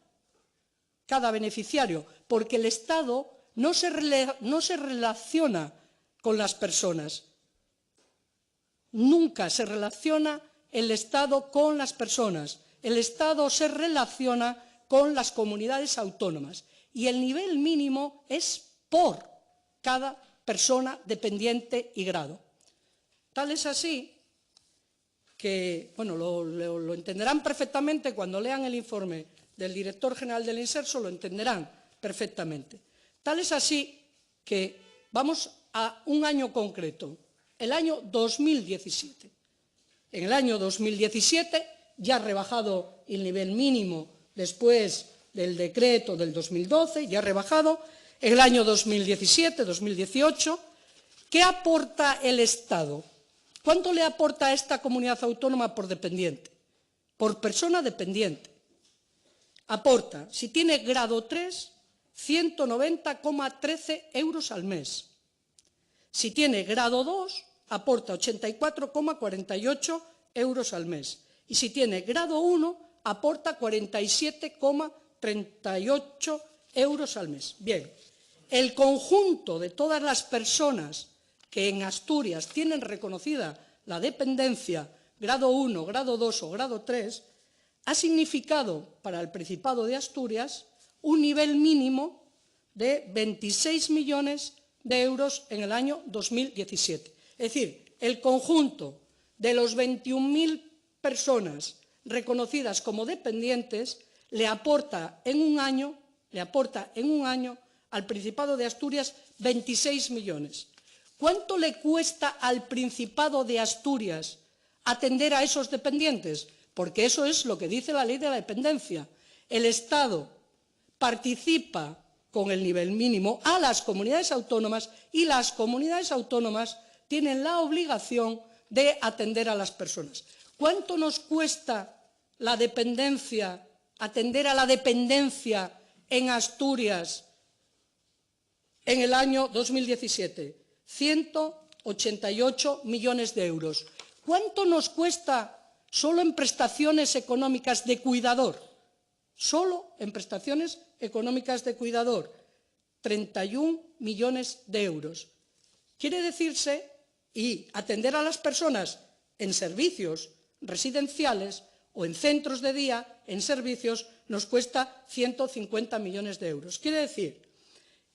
cada beneficiario, porque el Estado no se relaciona con las personas. Nunca se relaciona el Estado con las personas. El Estado se relaciona con las comunidades autónomas y el nivel mínimo es por cada persona dependiente y grado. Tal es así que, bueno, lo entenderán perfectamente cuando lean el informe del director general del inserso, lo entenderán perfectamente. Tal es así que vamos a un año concreto, el año 2017. En el año 2017 ya ha rebajado el nivel mínimo después del decreto del 2012, ya ha rebajado. En el año 2017, 2018, ¿qué aporta el Estado? ¿Cuánto le aporta a esta comunidad autónoma por dependiente? Por persona dependiente. Aporta, si tiene grado 3, 190,13 euros al mes. Si tiene grado 2, aporta 84,48 euros al mes. Y si tiene grado 1, aporta 47,38 euros al mes. Bien, el conjunto de todas las personas que en Asturias tienen reconocida la dependencia, grado 1, grado 2 o grado 3, ha significado para el Principado de Asturias un nivel mínimo de 26 millones de euros en el año 2017. Es decir, el conjunto de los 21.000 personas reconocidas como dependientes le aporta en un año al Principado de Asturias 26 millones. ¿Cuánto le cuesta al Principado de Asturias atender a esos dependientes? Porque eso es lo que dice la ley de la dependencia. El Estado participa con el nivel mínimo a las comunidades autónomas y las comunidades autónomas tienen la obligación de atender a las personas. ¿Cuánto nos cuesta la dependencia, atender a la dependencia en Asturias en el año 2017? 188 millones de euros. ¿Cuánto nos cuesta solo en prestaciones económicas de cuidador? Solo en prestaciones económicas de cuidador, 31 millones de euros. Quiere decirse, y atender a las personas en servicios residenciales o en centros de día, en servicios, nos cuesta 150 millones de euros. Quiere decir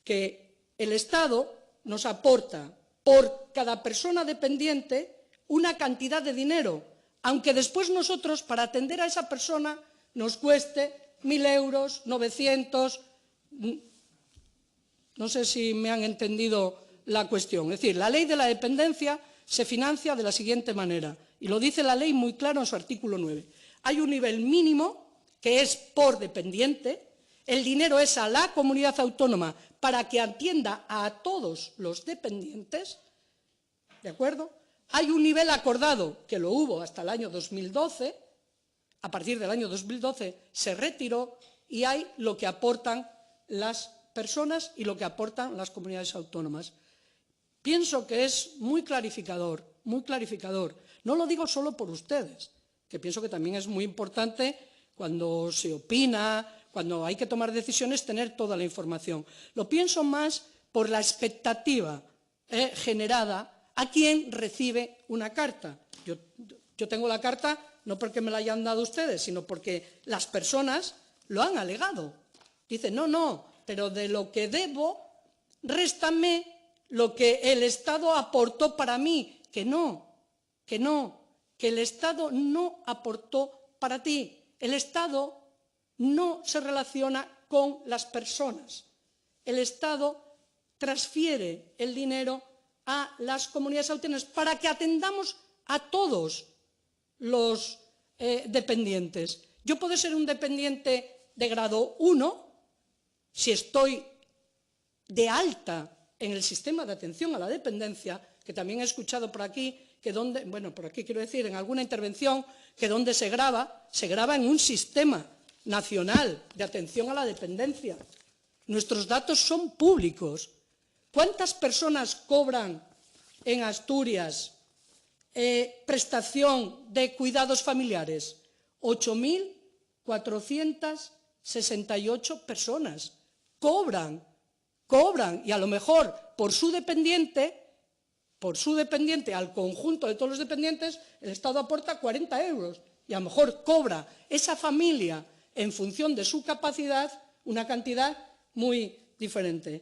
que el Estado nos aporta por cada persona dependiente una cantidad de dinero, aunque después nosotros, para atender a esa persona, nos cueste 1.000 euros, 900, no sé si me han entendido la cuestión. Es decir, la ley de la dependencia se financia de la siguiente manera, y lo dice la ley muy claro en su artículo 9. Hay un nivel mínimo que es por dependiente, el dinero es a la comunidad autónoma para que atienda a todos los dependientes, ¿de acuerdo? Hay un nivel acordado, que lo hubo hasta el año 2012, a partir del año 2012 se retiró, y hay lo que aportan las personas y lo que aportan las comunidades autónomas. Pienso que es muy clarificador, muy clarificador. No lo digo solo por ustedes, que pienso que también es muy importante cuando se opina, cuando hay que tomar decisiones, tener toda la información. Lo pienso más por la expectativa generada a quien recibe una carta. Yo tengo la carta no porque me la hayan dado ustedes, sino porque las personas lo han alegado. Dicen, no, pero de lo que debo, réstame lo que el Estado aportó para mí, que el Estado no aportó para ti. El Estado no se relaciona con las personas. El Estado transfiere el dinero a las comunidades autónomas para que atendamos a todos los dependientes. Yo puedo ser un dependiente de grado 1 si estoy de alta en el sistema de atención a la dependencia, que también he escuchado por aquí, por aquí quiero decir, en alguna intervención, que donde se graba en un sistema nacional de atención a la dependencia. Nuestros datos son públicos. ¿Cuántas personas cobran en Asturias prestación de cuidados familiares? 8.468 personas cobran, y a lo mejor por su dependiente, al conjunto de todos los dependientes, el Estado aporta 40 euros y a lo mejor cobra esa familia en función de su capacidad una cantidad muy diferente.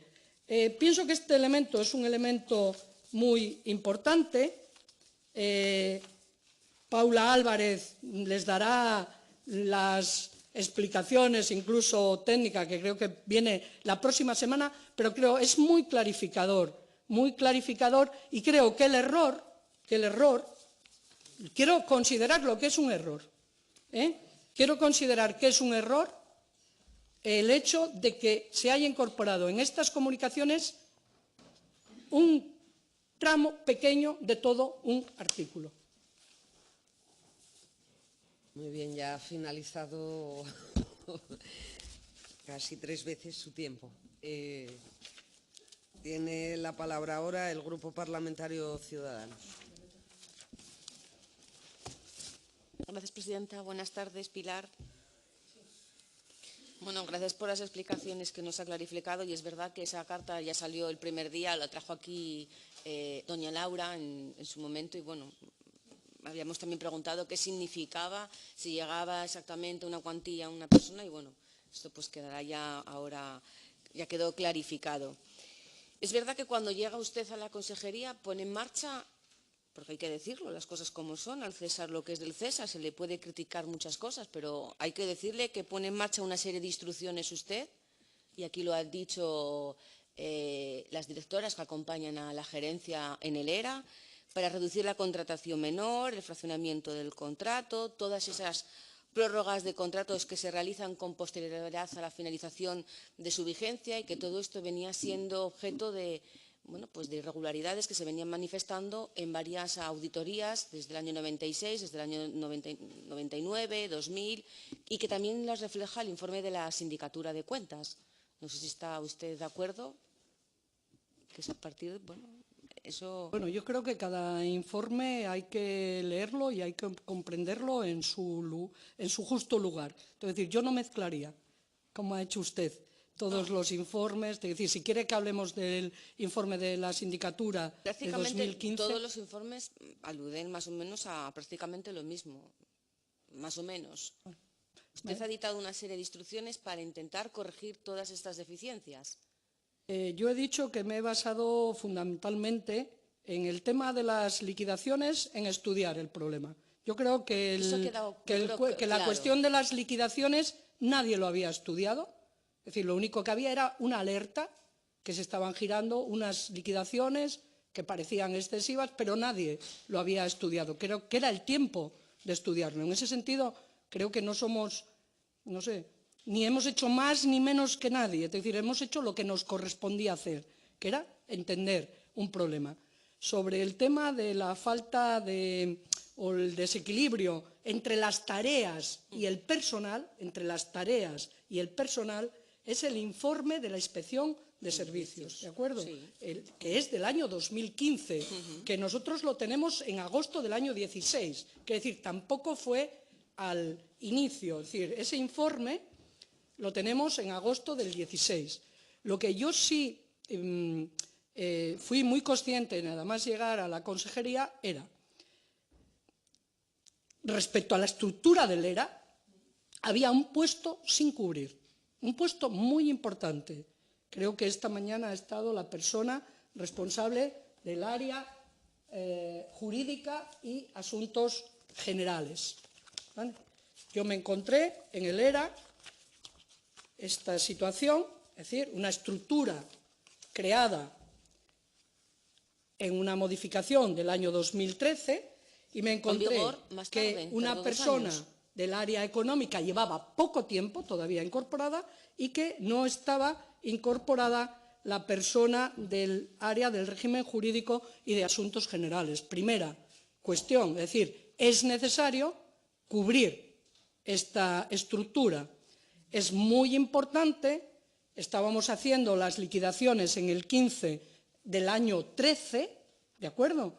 Pienso que este elemento es un elemento muy importante. Paula Álvarez les dará las explicaciones, incluso técnicas, que creo que viene la próxima semana, pero creo que es muy clarificador, y creo que el error, quiero considerarlo que es un error, quiero considerar que es un error el hecho de que se haya incorporado en estas comunicaciones un tramo pequeño de todo un artículo. Muy bien, ya ha finalizado casi 3 veces su tiempo. Tiene la palabra ahora el Grupo Parlamentario Ciudadanos. Gracias, presidenta. Buenas tardes, Pilar. Bueno, gracias por las explicaciones que nos ha clarificado, y es verdad que esa carta ya salió el primer día, la trajo aquí doña Laura en su momento, y bueno, habíamos también preguntado qué significaba, si llegaba exactamente una cuantía a una persona, y bueno, esto pues quedará ya ahora, ya quedó clarificado. Es verdad que cuando llega usted a la consejería pone en marcha, porque hay que decirlo, las cosas como son, al César lo que es del César, se le puede criticar muchas cosas, pero hay que decirle que pone en marcha una serie de instrucciones usted, y aquí lo han dicho las directoras que acompañan a la gerencia en el ERA, para reducir la contratación menor, el fraccionamiento del contrato, todas esas prórrogas de contratos que se realizan con posterioridad a la finalización de su vigencia, y que todo esto venía siendo objeto de irregularidades que se venían manifestando en varias auditorías desde el año 96, desde el año 99, 2000, y que también las refleja el informe de la Sindicatura de Cuentas. No sé si está usted de acuerdo, que es a partir de, eso. Bueno, yo creo que cada informe hay que leerlo y hay que comprenderlo en su justo lugar. Es decir, yo no mezclaría, como ha hecho usted, todos los informes. Es decir, si quiere que hablemos del informe de la sindicatura de 2015… Todos los informes aluden más o menos a prácticamente lo mismo, más o menos. Usted ha dictado una serie de instrucciones para intentar corregir todas estas deficiencias. Yo he dicho que me he basado fundamentalmente en el tema de las liquidaciones, en estudiar el problema. Yo creo que la cuestión de las liquidaciones nadie lo había estudiado. Es decir, lo único que había era una alerta, que se estaban girando unas liquidaciones que parecían excesivas, pero nadie lo había estudiado. Creo que era el tiempo de estudiarlo. En ese sentido, creo que no somos, no sé, ni hemos hecho más ni menos que nadie. Es decir, hemos hecho lo que nos correspondía hacer, que era entender un problema. Sobre el tema de la falta o el desequilibrio entre las tareas y el personal, es el informe de la Inspección de Servicios, ¿de acuerdo? Sí. Que es del año 2015, que nosotros lo tenemos en agosto del año 16, que es decir, tampoco fue al inicio. Es decir, ese informe lo tenemos en agosto del 16. Lo que yo sí fui muy consciente nada más llegar a la consejería era, respecto a la estructura del ERA, había un puesto sin cubrir, un puesto muy importante. Creo que esta mañana ha estado la persona responsable del área jurídica y asuntos generales. ¿Vale? Yo me encontré en el ERA esta situación, es decir, una estructura creada en una modificación del año 2013 y me encontré que una persona del área económica llevaba poco tiempo todavía incorporada y que no estaba incorporada la persona del área del régimen jurídico y de asuntos generales. Primera cuestión, es decir, es necesario cubrir esta estructura. Es muy importante, estábamos haciendo las liquidaciones en el 15 del año 13, ¿de acuerdo?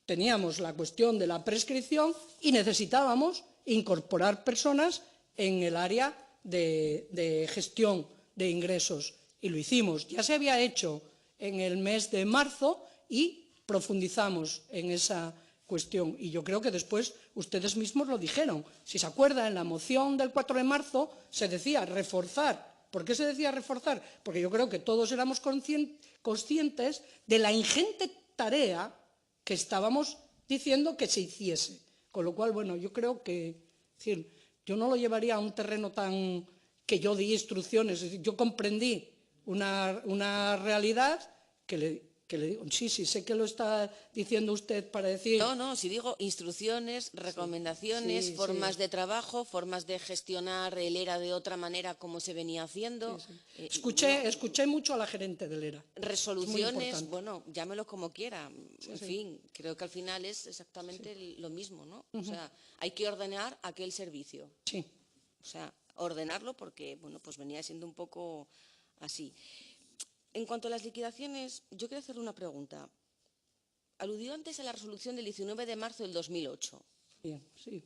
Teníamos la cuestión de la prescripción y necesitábamos incorporar personas en el área de gestión de ingresos. Y lo hicimos. Ya se había hecho en el mes de marzo y profundizamos en esa cuestión. Y yo creo que después ustedes mismos lo dijeron. Si se acuerda, en la moción del 4 de marzo se decía reforzar. ¿Por qué se decía reforzar? Porque yo creo que todos éramos conscientes de la ingente tarea que estábamos diciendo que se hiciese. Con lo cual, bueno, yo creo que, es decir, yo no lo llevaría a un terreno tan que yo di instrucciones. Es decir, yo comprendí una realidad que le digo, sí, sé que lo está diciendo usted para decir... No, si digo instrucciones, recomendaciones, formas de trabajo, formas de gestionar el ERA de otra manera como se venía haciendo. Escuché mucho a la gerente del ERA. Resoluciones, bueno, llámelo como quiera. En fin, creo que al final es exactamente lo mismo, ¿no? O sea, hay que ordenar aquel servicio. Sí. O sea, ordenarlo porque, bueno, pues venía siendo un poco así. En cuanto a las liquidaciones, yo quiero hacerle una pregunta. Aludió antes a la resolución del 19 de marzo del 2008. Bien, sí.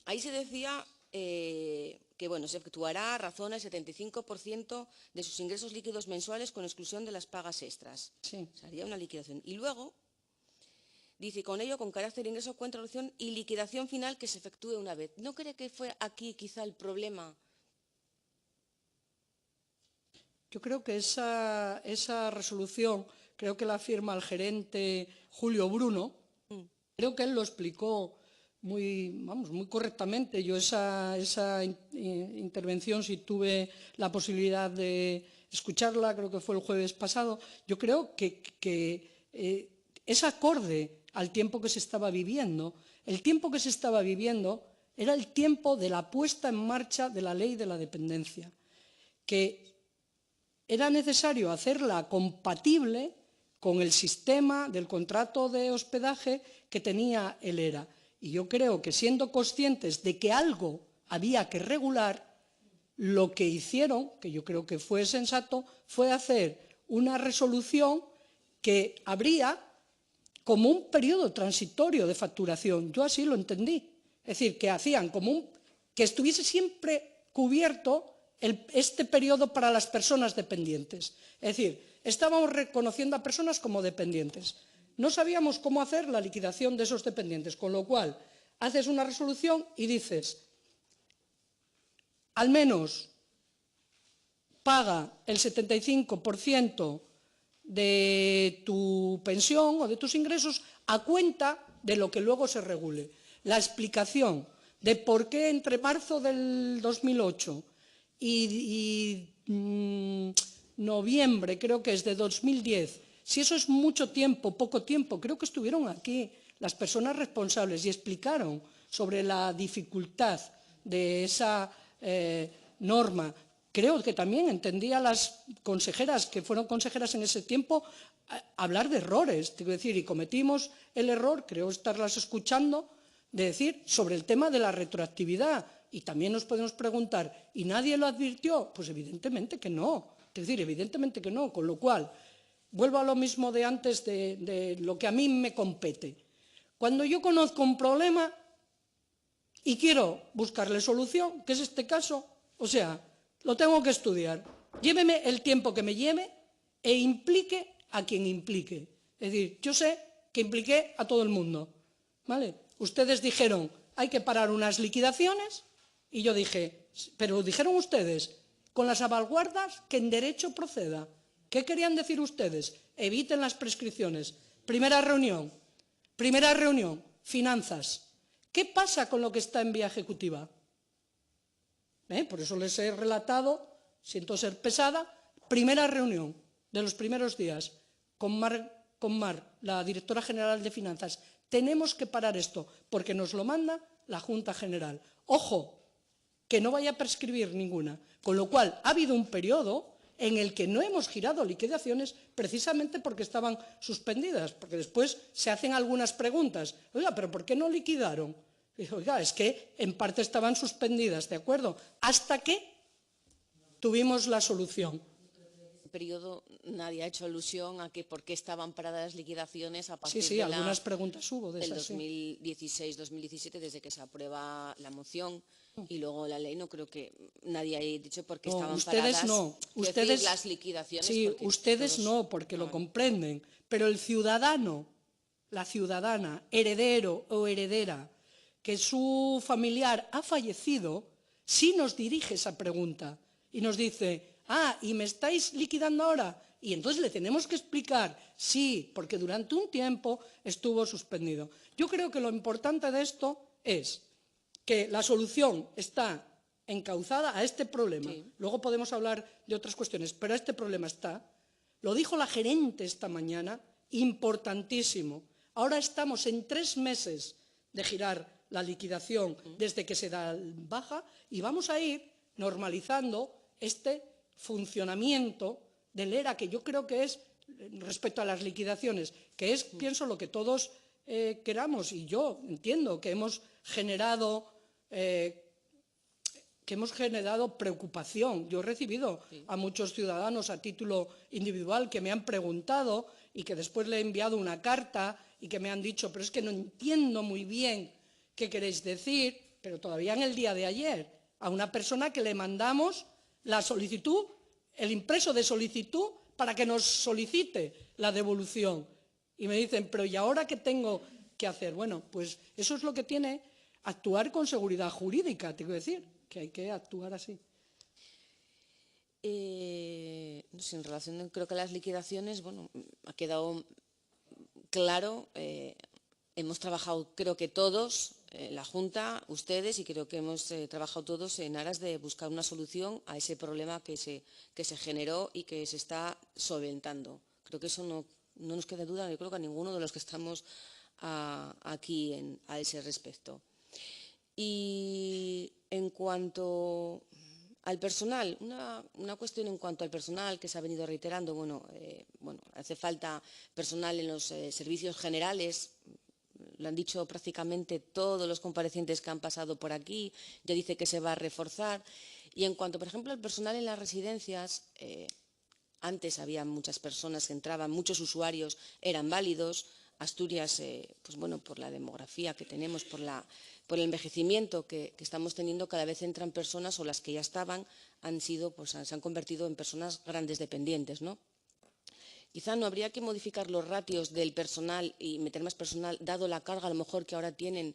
Ahí se decía que, bueno, se efectuará a razón del 75% de sus ingresos líquidos mensuales con exclusión de las pagas extras. Sí. Se haría una liquidación. Y luego dice, con ello, con carácter de ingreso, cuenta resolución y liquidación final que se efectúe una vez. ¿No cree que fue aquí quizá el problema? Yo creo que esa resolución, creo que la firma el gerente Julio Bruno, creo que él lo explicó muy correctamente. Yo esa intervención, si tuve la posibilidad de escucharla, creo que fue el jueves pasado, yo creo que es acorde al tiempo que se estaba viviendo. El tiempo que se estaba viviendo era el tiempo de la puesta en marcha de la ley de la dependencia, que era necesario hacerla compatible con el sistema del contrato de hospedaje que tenía el ERA. Y yo creo que, siendo conscientes de que algo había que regular, lo que hicieron, que yo creo que fue sensato, fue hacer una resolución que habría como un periodo transitorio de facturación. Yo así lo entendí. Es decir, que hacían como que estuviese siempre cubierto este periodo para las personas dependientes. Es decir, estábamos reconociendo a personas como dependientes. No sabíamos cómo hacer la liquidación de esos dependientes, con lo cual haces una resolución y dices, al menos paga el 75% de tu pensión o de tus ingresos a cuenta de lo que luego se regule. La explicación de por qué entre marzo del 2008 y noviembre, creo que es de 2010, si eso es mucho tiempo, poco tiempo, creo que estuvieron aquí las personas responsables y explicaron sobre la dificultad de esa norma. Creo que también entendí a las consejeras, que fueron consejeras en ese tiempo, hablar de errores. Quiero decir, y cometimos el error, creo estarlas escuchando, de decir sobre el tema de la retroactividad. Y también nos podemos preguntar, ¿y nadie lo advirtió? Pues evidentemente que no. Es decir, evidentemente que no. Con lo cual, vuelvo a lo mismo de antes de lo que a mí me compete. Cuando yo conozco un problema y quiero buscarle solución, que es este caso, o sea, lo tengo que estudiar. Lléveme el tiempo que me lleve e implique a quien implique. Es decir, yo sé que impliqué a todo el mundo, ¿vale? Ustedes dijeron, hay que parar unas liquidaciones, y yo dije, pero dijeron ustedes, con las salvaguardas que en derecho proceda. ¿Qué querían decir ustedes? Eviten las prescripciones. Primera reunión, finanzas. ¿Qué pasa con lo que está en vía ejecutiva? Por eso les he relatado, siento ser pesada, primera reunión de los primeros días con Mar, la directora general de Finanzas. Tenemos que parar esto porque nos lo manda la Junta General. Ojo, que no vaya a prescribir ninguna. Con lo cual, ha habido un periodo en el que no hemos girado liquidaciones precisamente porque estaban suspendidas, porque después se hacen algunas preguntas. Oiga, ¿pero por qué no liquidaron? Y, oiga, es que en parte estaban suspendidas, ¿de acuerdo? Hasta que tuvimos la solución. Periodo nadie ha hecho alusión a que por qué estaban paradas las liquidaciones a partir Sí, algunas preguntas hubo de del esas, 2016-2017, desde que se aprueba la moción y luego la ley. No creo que nadie haya dicho por qué estaban paradas. Ustedes las liquidaciones. Sí, ustedes no, porque lo comprenden, pero el ciudadano, la ciudadana, heredero o heredera, que su familiar ha fallecido, sí nos dirige esa pregunta y nos dice: ¿y me estáis liquidando ahora? Y entonces le tenemos que explicar, sí, porque durante un tiempo estuvo suspendido. Yo creo que lo importante de esto es que la solución está encauzada a este problema. Sí. Luego podemos hablar de otras cuestiones, pero este problema está. Lo dijo la gerente esta mañana, importantísimo. Ahora estamos en 3 meses de girar la liquidación desde que se da baja y vamos a ir normalizando este funcionamiento del ERA, que yo creo que es, respecto a las liquidaciones, que es, pienso, lo que todos queramos, y yo entiendo que hemos generado preocupación. Yo he recibido a muchos ciudadanos a título individual que me han preguntado y que después le he enviado una carta y que me han dicho: pero es que no entiendo muy bien qué queréis decir. Pero todavía en el día de ayer, a una persona que le mandamos la solicitud, el impreso de solicitud para que nos solicite la devolución. Y me dicen: pero ¿y ahora qué tengo que hacer? Bueno, pues eso es lo que tiene actuar con seguridad jurídica, tengo que decir, que hay que actuar así. No sé, en relación, creo que las liquidaciones, bueno, ha quedado claro. Hemos trabajado, creo que todos, la Junta, ustedes, y creo que hemos trabajado todos en aras de buscar una solución a ese problema que se generó y que se está solventando. Creo que eso no nos queda duda, yo creo que a ninguno de los que estamos aquí a ese respecto. Y en cuanto al personal, una cuestión en cuanto al personal que se ha venido reiterando. Bueno, hace falta personal en los servicios generales. Lo han dicho prácticamente todos los comparecientes que han pasado por aquí. Ya dice que se va a reforzar. Y en cuanto, por ejemplo, al personal en las residencias, antes había muchas personas que entraban, muchos usuarios eran válidos. Asturias, pues bueno, por la demografía que tenemos, por el envejecimiento que estamos teniendo, cada vez entran personas, o las que ya estaban se han convertido en personas grandes dependientes, ¿no? Quizá no habría que modificar los ratios del personal y meter más personal, dado la carga a lo mejor que ahora tienen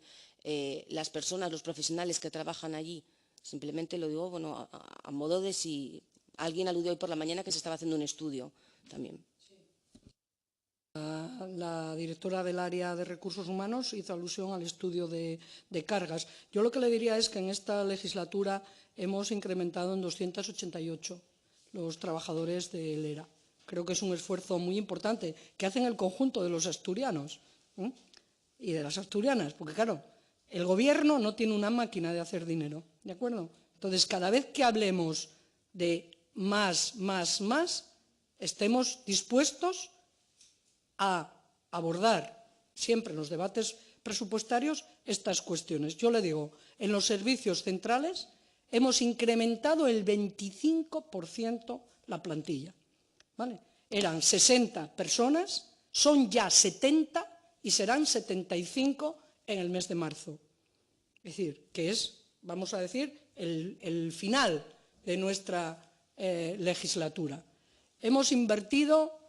las personas, los profesionales que trabajan allí. Simplemente lo digo, bueno, a modo de si alguien aludió hoy por la mañana que se estaba haciendo un estudio también. La directora del área de recursos humanos hizo alusión al estudio de cargas. Yo lo que le diría es que en esta legislatura hemos incrementado en 288 los trabajadores del ERA. Creo que es un esfuerzo muy importante que hacen el conjunto de los asturianos y de las asturianas, porque claro, el gobierno no tiene una máquina de hacer dinero, ¿de acuerdo? Entonces, cada vez que hablemos de más, estemos dispuestos a abordar siempre en los debates presupuestarios estas cuestiones. Yo le digo, en los servicios centrales hemos incrementado el 25% la plantilla. ¿Vale? Eran 60 personas, son ya 70 y serán 75 en el mes de marzo. Es decir, que es, vamos a decir, el final de nuestra legislatura. Hemos invertido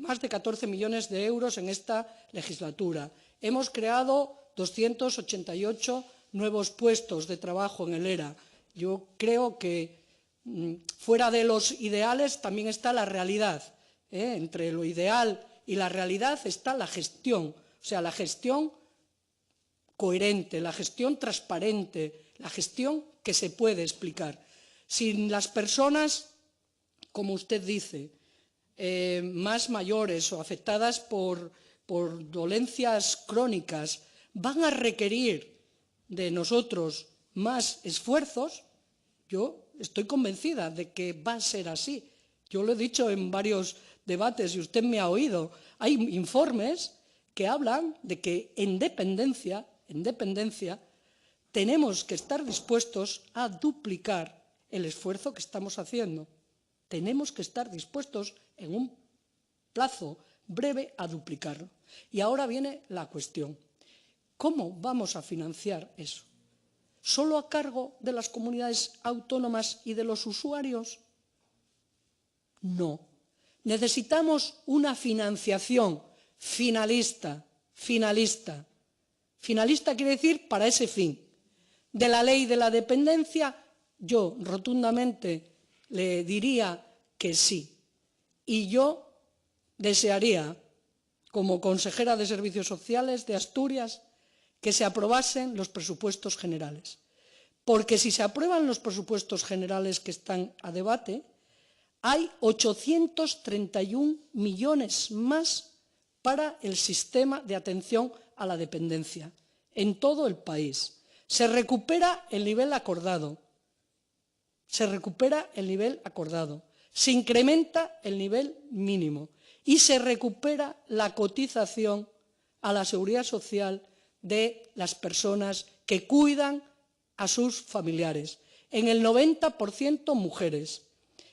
más de 14 millones de euros en esta legislatura. Hemos creado 288 nuevos puestos de trabajo en el ERA. Yo creo que fuera de los ideales también está la realidad. Entre lo ideal y la realidad está la gestión, o sea, la gestión coherente, la gestión transparente, la gestión que se puede explicar. Si las personas, como usted dice, más mayores o afectadas por dolencias crónicas van a requerir de nosotros más esfuerzos, yo estoy convencida de que va a ser así. Yo lo he dicho en varios debates y usted me ha oído. Hay informes que hablan de que en dependencia tenemos que estar dispuestos a duplicar el esfuerzo que estamos haciendo. Tenemos que estar dispuestos en un plazo breve a duplicarlo. Y ahora viene la cuestión. ¿Cómo vamos a financiar eso? ¿Solo a cargo de las comunidades autónomas y de los usuarios? No. Necesitamos una financiación finalista. Finalista quiere decir para ese fin. De la ley de la dependencia, yo rotundamente le diría que sí. Y yo desearía, como consejera de Servicios Sociales de Asturias, que se aprobasen los presupuestos generales. Porque si se aprueban los presupuestos generales que están a debate, hay 831 millones más para el sistema de atención a la dependencia en todo el país. Se recupera el nivel acordado. Se incrementa el nivel mínimo y se recupera la cotización a la seguridad social de las personas que cuidan a sus familiares. En el 90% mujeres.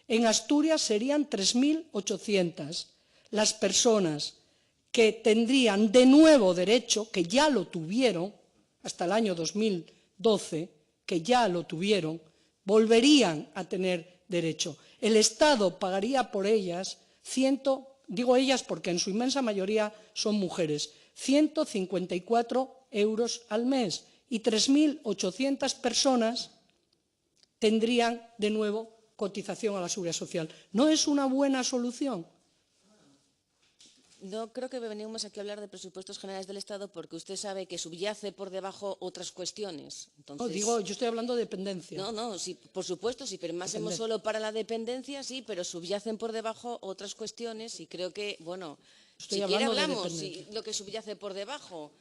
En Asturias serían 3.800 las personas que tendrían de nuevo derecho, que ya lo tuvieron hasta el año 2012, que ya lo tuvieron, volverían a tener derecho. El Estado pagaría por ellas, digo ellas porque en su inmensa mayoría son mujeres, 154 euros al mes y 3.800 personas tendrían de nuevo cotización a la Seguridad Social. ¿No es una buena solución? No creo que venimos aquí a hablar de presupuestos generales del Estado porque usted sabe que subyace por debajo otras cuestiones. Entonces, No, digo, yo estoy hablando de dependencia. No, sí, por supuesto, sí, pero más hemos solo para la dependencia, sí, pero subyacen por debajo otras cuestiones y creo que, bueno, si quiere hablamos lo que subyace por debajo,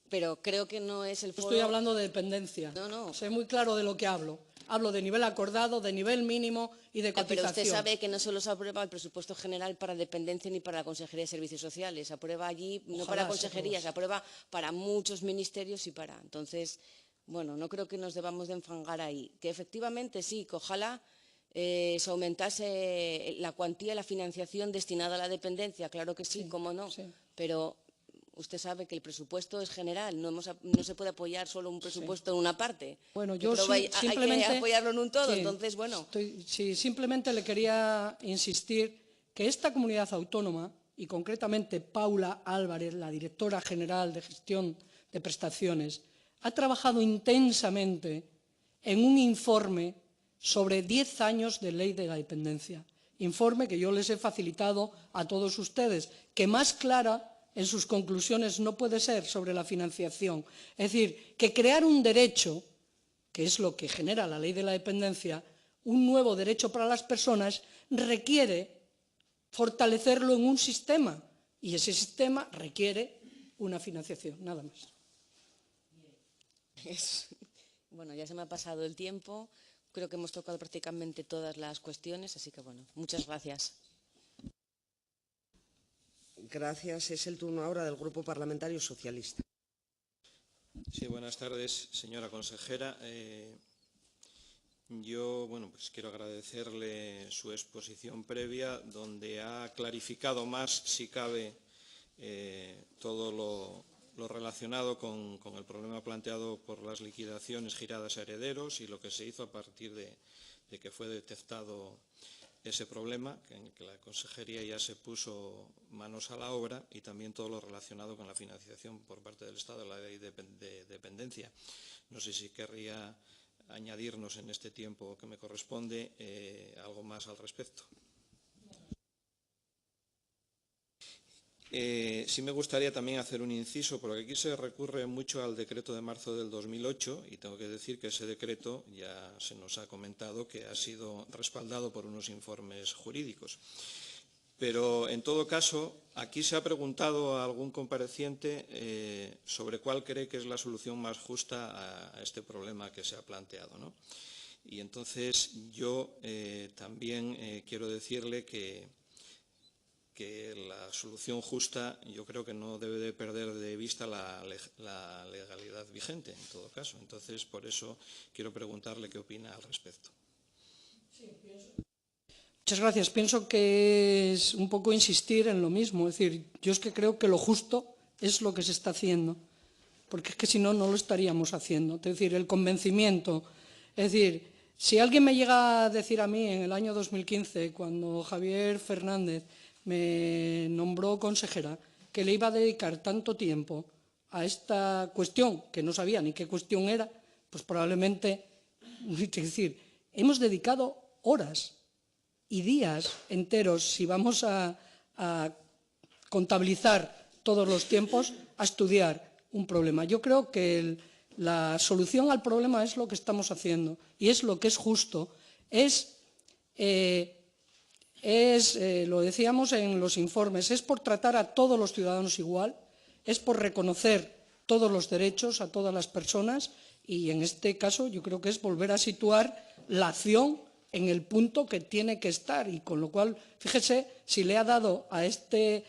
pero creo que no es el foro. Estoy hablando de dependencia. No. Sé muy claro de lo que hablo. Hablo de nivel acordado, de nivel mínimo y de cotización. Pero usted sabe que no solo se aprueba el presupuesto general para dependencia ni para la Consejería de Servicios Sociales. Se aprueba allí, no para la Consejería, se aprueba para muchos ministerios y para. Entonces, bueno, no creo que nos debamos de enfangar ahí. Que efectivamente sí, que ojalá se aumentase la cuantía, la financiación destinada a la dependencia. Claro que sí, cómo no. Sí. Pero usted sabe que el presupuesto es general, no se puede apoyar solo un presupuesto en una parte. Bueno, yo simplemente hay que apoyarlo en un todo, entonces, bueno. Simplemente le quería insistir que esta comunidad autónoma, y concretamente Paula Álvarez, la directora general de gestión de prestaciones, ha trabajado intensamente en un informe sobre 10 años de ley de la dependencia. Informe que yo les he facilitado a todos ustedes, que más clara en sus conclusiones no puede ser sobre la financiación. Es decir, que crear un derecho, que es lo que genera la ley de la dependencia, un nuevo derecho para las personas, requiere fortalecerlo en un sistema y ese sistema requiere una financiación, nada más. Bueno, ya se me ha pasado el tiempo, creo que hemos tocado prácticamente todas las cuestiones, así que bueno, muchas gracias. Gracias. Es el turno ahora del Grupo Parlamentario Socialista. Sí, buenas tardes, señora consejera. Yo, pues quiero agradecerle su exposición previa, donde ha clarificado más, si cabe, todo lo relacionado con el problema planteado por las liquidaciones giradas a herederos y lo que se hizo a partir de que fue detectado ese problema, en que la Consejería ya se puso manos a la obra, y también todo lo relacionado con la financiación por parte del Estado de la ley de dependencia. No sé si querría añadirnos en este tiempo que me corresponde algo más al respecto. Sí me gustaría también hacer un inciso, porque aquí se recurre mucho al decreto de marzo del 2008 y tengo que decir que ese decreto ya se nos ha comentado que ha sido respaldado por unos informes jurídicos. Pero, en todo caso, aquí se ha preguntado a algún compareciente sobre cuál cree que es la solución más justa a este problema que se ha planteado, ¿no? Y entonces yo también quiero decirle que la solución justa yo creo que no debe de perder de vista la legalidad vigente, en todo caso. Entonces, por eso quiero preguntarle qué opina al respecto. Muchas gracias. Pienso que es un poco insistir en lo mismo. Es decir, yo es que creo que lo justo es lo que se está haciendo, porque es que si no, no lo estaríamos haciendo. Es decir, el convencimiento. Es decir, si alguien me llega a decir a mí en el año 2015, cuando Javier Fernández me nombró consejera, que le iba a dedicar tanto tiempo a esta cuestión, que no sabía ni qué cuestión era, pues probablemente, es decir, hemos dedicado horas y días enteros, si vamos a contabilizar todos los tiempos, a estudiar un problema. Yo creo que la solución al problema es lo que estamos haciendo y es lo que es justo. Lo decíamos en los informes, es por tratar a todos los ciudadanos igual, es por reconocer todos los derechos a todas las personas y en este caso yo creo que es volver a situar la acción en el punto que tiene que estar y con lo cual, fíjese, si le ha dado a este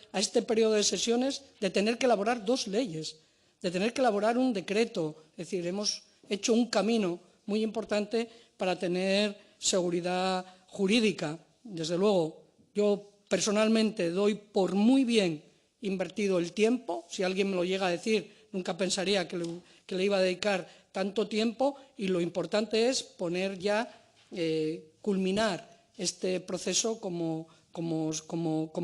periodo de sesiones de tener que elaborar 2 leyes, de tener que elaborar un decreto, es decir, hemos hecho un camino muy importante para tener seguridad jurídica. Desde luego, yo personalmente doy por muy bien invertido el tiempo. Si alguien me lo llega a decir, nunca pensaría que le iba a dedicar tanto tiempo y lo importante es poner ya, culminar este proceso como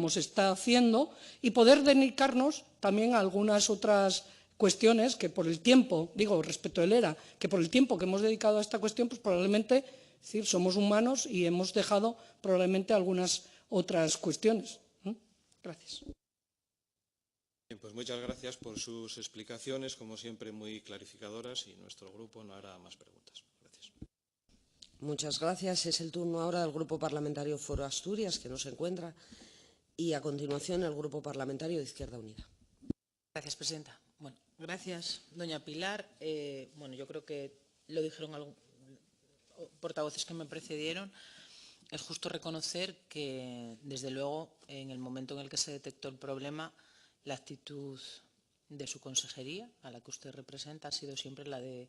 se está haciendo y poder dedicarnos también a algunas otras cuestiones que por el tiempo, digo respecto del ERA, que por el tiempo que hemos dedicado a esta cuestión, pues probablemente, es decir, somos humanos y hemos dejado probablemente algunas otras cuestiones. Gracias. Bien, pues muchas gracias por sus explicaciones, como siempre muy clarificadoras, y nuestro grupo no hará más preguntas. Gracias. Muchas gracias. Es el turno ahora del Grupo Parlamentario Foro Asturias, que no se encuentra, y a continuación el Grupo Parlamentario de Izquierda Unida. Gracias, presidenta. Bueno, gracias, doña Pilar. Yo creo que lo dijeron algunos portavoces que me precedieron. Es justo reconocer que, desde luego, en el momento en el que se detectó el problema, la actitud de su consejería, a la que usted representa, ha sido siempre la de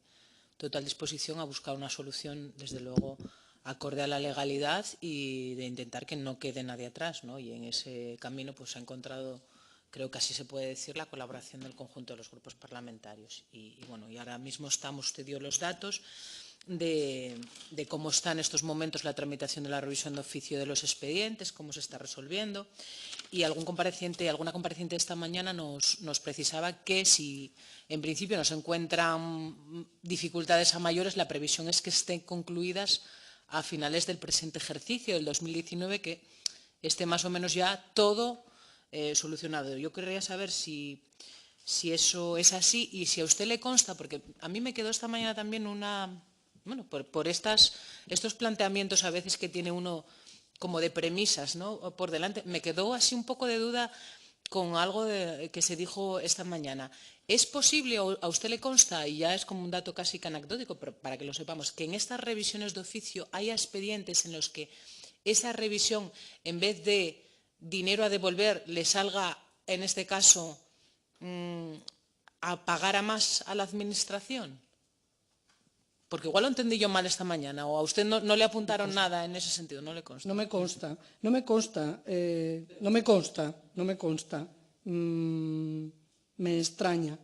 total disposición a buscar una solución, desde luego, acorde a la legalidad y de intentar que no quede nadie atrás, ¿no? Y en ese camino pues, se ha encontrado, creo que así se puede decir, la colaboración del conjunto de los grupos parlamentarios. Y ahora mismo usted dio los datos de cómo está en estos momentos la tramitación de la revisión de oficio de los expedientes, cómo se está resolviendo. Y alguna compareciente esta mañana nos precisaba que si en principio no se encuentran dificultades a mayores, la previsión es que estén concluidas a finales del presente ejercicio, del 2019, que esté más o menos ya todo solucionado. Yo querría saber si eso es así y si a usted le consta, porque a mí me quedó esta mañana también por estos planteamientos a veces que tiene uno como de premisas, ¿no?, por delante, me quedó así un poco de duda con algo que se dijo esta mañana. ¿Es posible, o a usted le consta, y ya es como un dato casi que anecdótico, pero para que lo sepamos, que en estas revisiones de oficio haya expedientes en los que esa revisión, en vez de dinero a devolver, le salga, en este caso, a pagar a más a la Administración? Porque igual lo entendí yo mal esta mañana, o a usted no le apuntaron nada en ese sentido, no le consta. No me consta. Me extraña.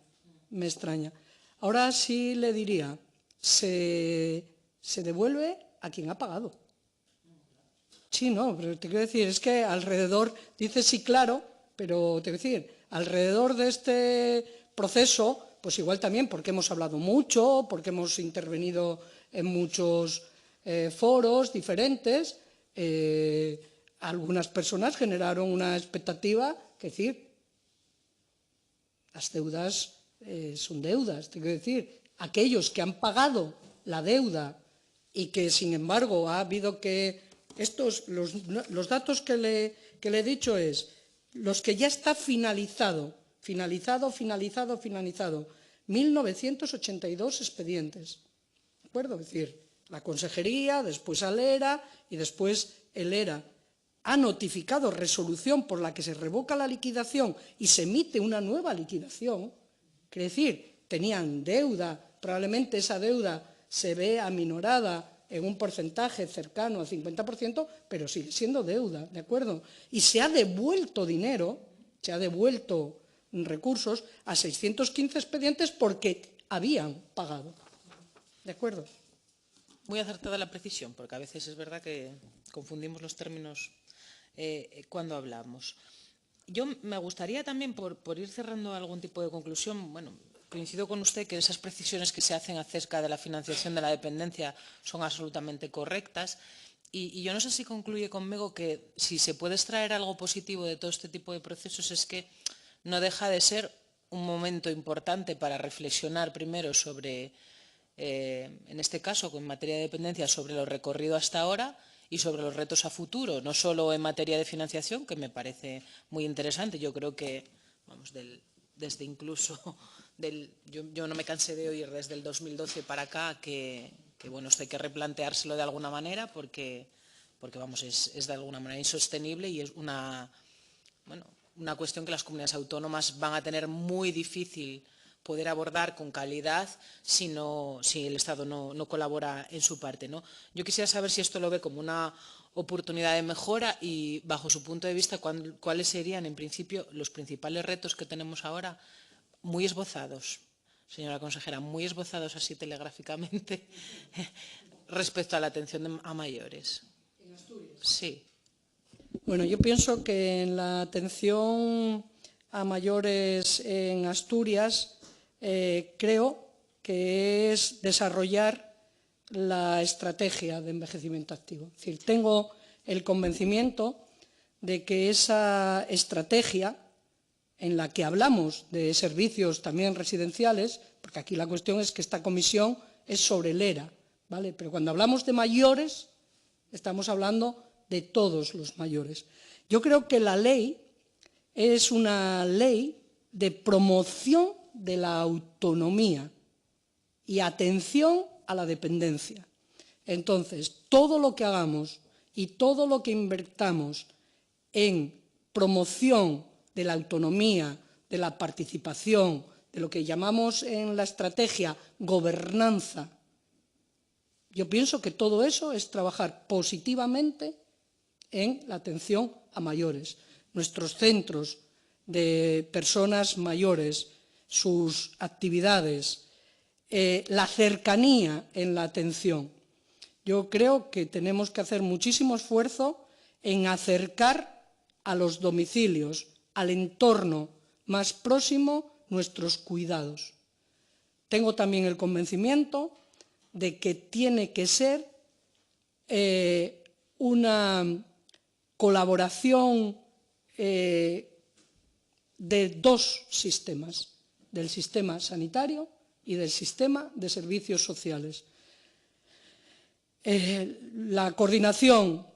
Ahora sí le diría, se devuelve a quien ha pagado. Sí, no, pero te quiero decir, es que alrededor, dice sí, claro, pero te quiero decir, alrededor de este proceso, pues igual también porque hemos hablado mucho, porque hemos intervenido en muchos foros diferentes. Algunas personas generaron una expectativa, que decir, las deudas son deudas, tengo que decir, aquellos que han pagado la deuda y que, sin embargo, ha habido que los datos que le he dicho es los que ya está finalizado, 1.982 expedientes, ¿de acuerdo? Es decir, la Consejería, después al ERA y después el ERA ha notificado resolución por la que se revoca la liquidación y se emite una nueva liquidación. Quiere decir, tenían deuda, probablemente esa deuda se ve aminorada en un porcentaje cercano al 50%, pero sigue siendo deuda, ¿de acuerdo? Y se ha devuelto dinero, se ha devuelto recursos a 615 expedientes porque habían pagado, ¿de acuerdo? Muy acertada la precisión, porque a veces es verdad que confundimos los términos cuando hablamos. Yo me gustaría también, por ir cerrando algún tipo de conclusión, bueno, coincido con usted que esas precisiones que se hacen acerca de la financiación de la dependencia son absolutamente correctas y yo no sé si concluye conmigo que si se puede extraer algo positivo de todo este tipo de procesos es que no deja de ser un momento importante para reflexionar primero sobre, en este caso, en materia de dependencia, sobre lo recorrido hasta ahora y sobre los retos a futuro, no solo en materia de financiación, que me parece muy interesante. Yo creo que, vamos, desde incluso, yo no me cansé de oír desde el 2012 para acá que bueno, esto hay que replanteárselo de alguna manera porque vamos, es de alguna manera insostenible y es una cuestión que las comunidades autónomas van a tener muy difícil poder abordar con calidad si el Estado no colabora en su parte, ¿no? Yo quisiera saber si esto lo ve como una oportunidad de mejora y, bajo su punto de vista, cuáles serían, en principio, los principales retos que tenemos ahora, muy esbozados, señora consejera, muy esbozados así telegráficamente, respecto a la atención a mayores. ¿En Asturias? Sí. Bueno, yo pienso que en la atención a mayores en Asturias creo que es desarrollar la estrategia de envejecimiento activo. Es decir, tengo el convencimiento de que esa estrategia en la que hablamos de servicios también residenciales, porque aquí la cuestión es que esta comisión es sobre el ERA, ¿vale? Pero cuando hablamos de mayores, estamos hablando de todos los mayores. Yo creo que la ley es una ley de promoción de la autonomía y atención a la dependencia. Entonces, todo lo que hagamos y todo lo que invertamos en promoción de la autonomía, de la participación, de lo que llamamos en la estrategia gobernanza, yo pienso que todo eso es trabajar positivamente en la atención a mayores. Nuestros centros de personas mayores, sus actividades, la cercanía en la atención. Yo creo que tenemos que hacer muchísimo esfuerzo en acercar a los domicilios, al entorno más próximo, nuestros cuidados. Tengo también el convencimiento de que tiene que ser una colaboración de dos sistemas, del sistema sanitario y del sistema de servicios sociales. La coordinación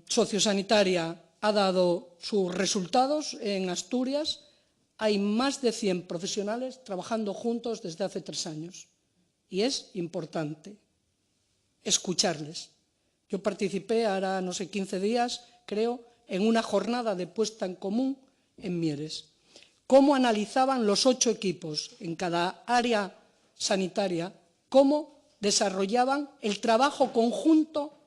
sociosanitaria ha dado sus resultados en Asturias. Hay más de 100 profesionales trabajando juntos desde hace 3 años y es importante escucharles. Yo participé ahora, no sé, 15 días, creo, en una jornada de puesta en común en Mieres. Cómo analizaban los 8 equipos en cada área sanitaria, cómo desarrollaban el trabajo conjunto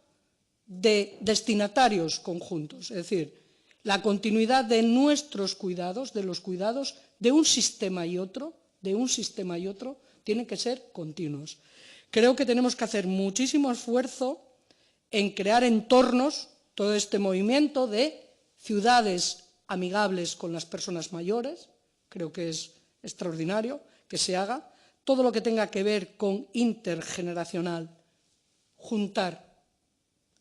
de destinatarios conjuntos, es decir, la continuidad de nuestros cuidados, de los cuidados de un sistema y otro, tienen que ser continuos. Creo que tenemos que hacer muchísimo esfuerzo en crear entornos, todo este movimiento de ciudades amigables con las personas mayores, creo que es extraordinario que se haga. todo lo que tenga que ver con intergeneracional, juntar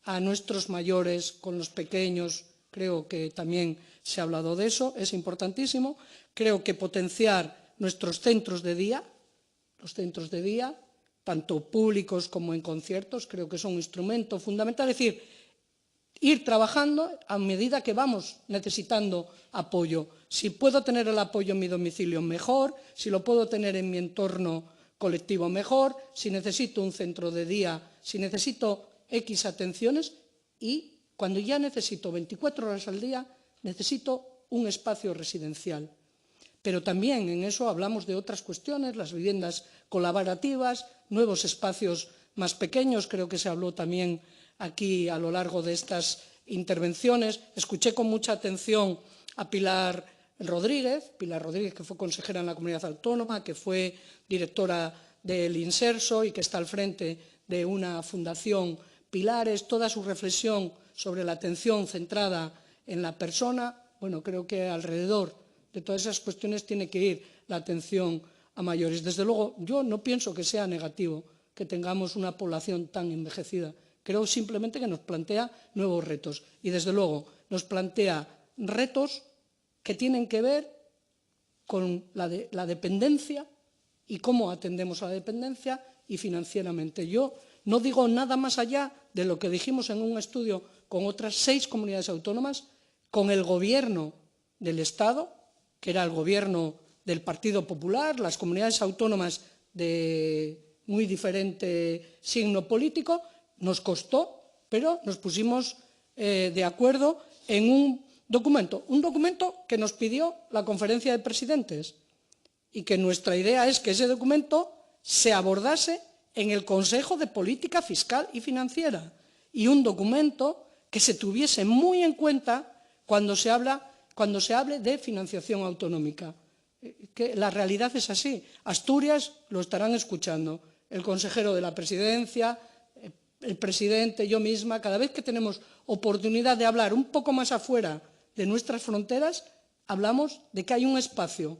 a nuestros mayores con los pequeños, creo que también se ha hablado de eso, es importantísimo. Creo que potenciar nuestros centros de día, los centros de día, tanto públicos como en conciertos, creo que son un instrumento fundamental. Es decir, ir trabajando a medida que vamos necesitando apoyo. Si puedo tener el apoyo en mi domicilio, mejor. Si lo puedo tener en mi entorno colectivo, mejor. Si necesito un centro de día, si necesito X atenciones, y cuando ya necesito 24 horas al día, necesito un espacio residencial. Pero también en eso hablamos de otras cuestiones, las viviendas colaborativas, nuevos espacios más pequeños. Creo que se habló también aquí a lo largo de estas intervenciones. Escuché con mucha atención a Pilar Rodríguez, que fue consejera en la Comunidad Autónoma, que fue directora del Inserso y que está al frente de una fundación Pilares. Toda su reflexión sobre la atención centrada en la persona. Bueno, creo que alrededor de todas esas cuestiones tiene que ir la atención a mayores. Desde luego, yo no pienso que sea negativo que tengamos una población tan envejecida. Creo simplemente que nos plantea nuevos retos y, desde luego, nos plantea retos que tienen que ver con la dependencia y cómo atendemos a la dependencia y financieramente. Yo no digo nada más allá de lo que dijimos en un estudio con otras 6 comunidades autónomas, con el Gobierno del Estado, que era el Gobierno del Partido Popular, las comunidades autónomas de muy diferente signo político. Nos costó, pero nos pusimos de acuerdo en un documento que nos pidió la Conferencia de Presidentes y que nuestra idea es que ese documento se abordase en el Consejo de Política Fiscal y Financiera, y un documento que se tuviese muy en cuenta cuando se hable de financiación autonómica. Que la realidad es así. Asturias lo estarán escuchando, el consejero de la Presidencia, el presidente, yo misma. Cada vez que tenemos oportunidad de hablar un poco más afuera de nuestras fronteras, hablamos de que hay un espacio,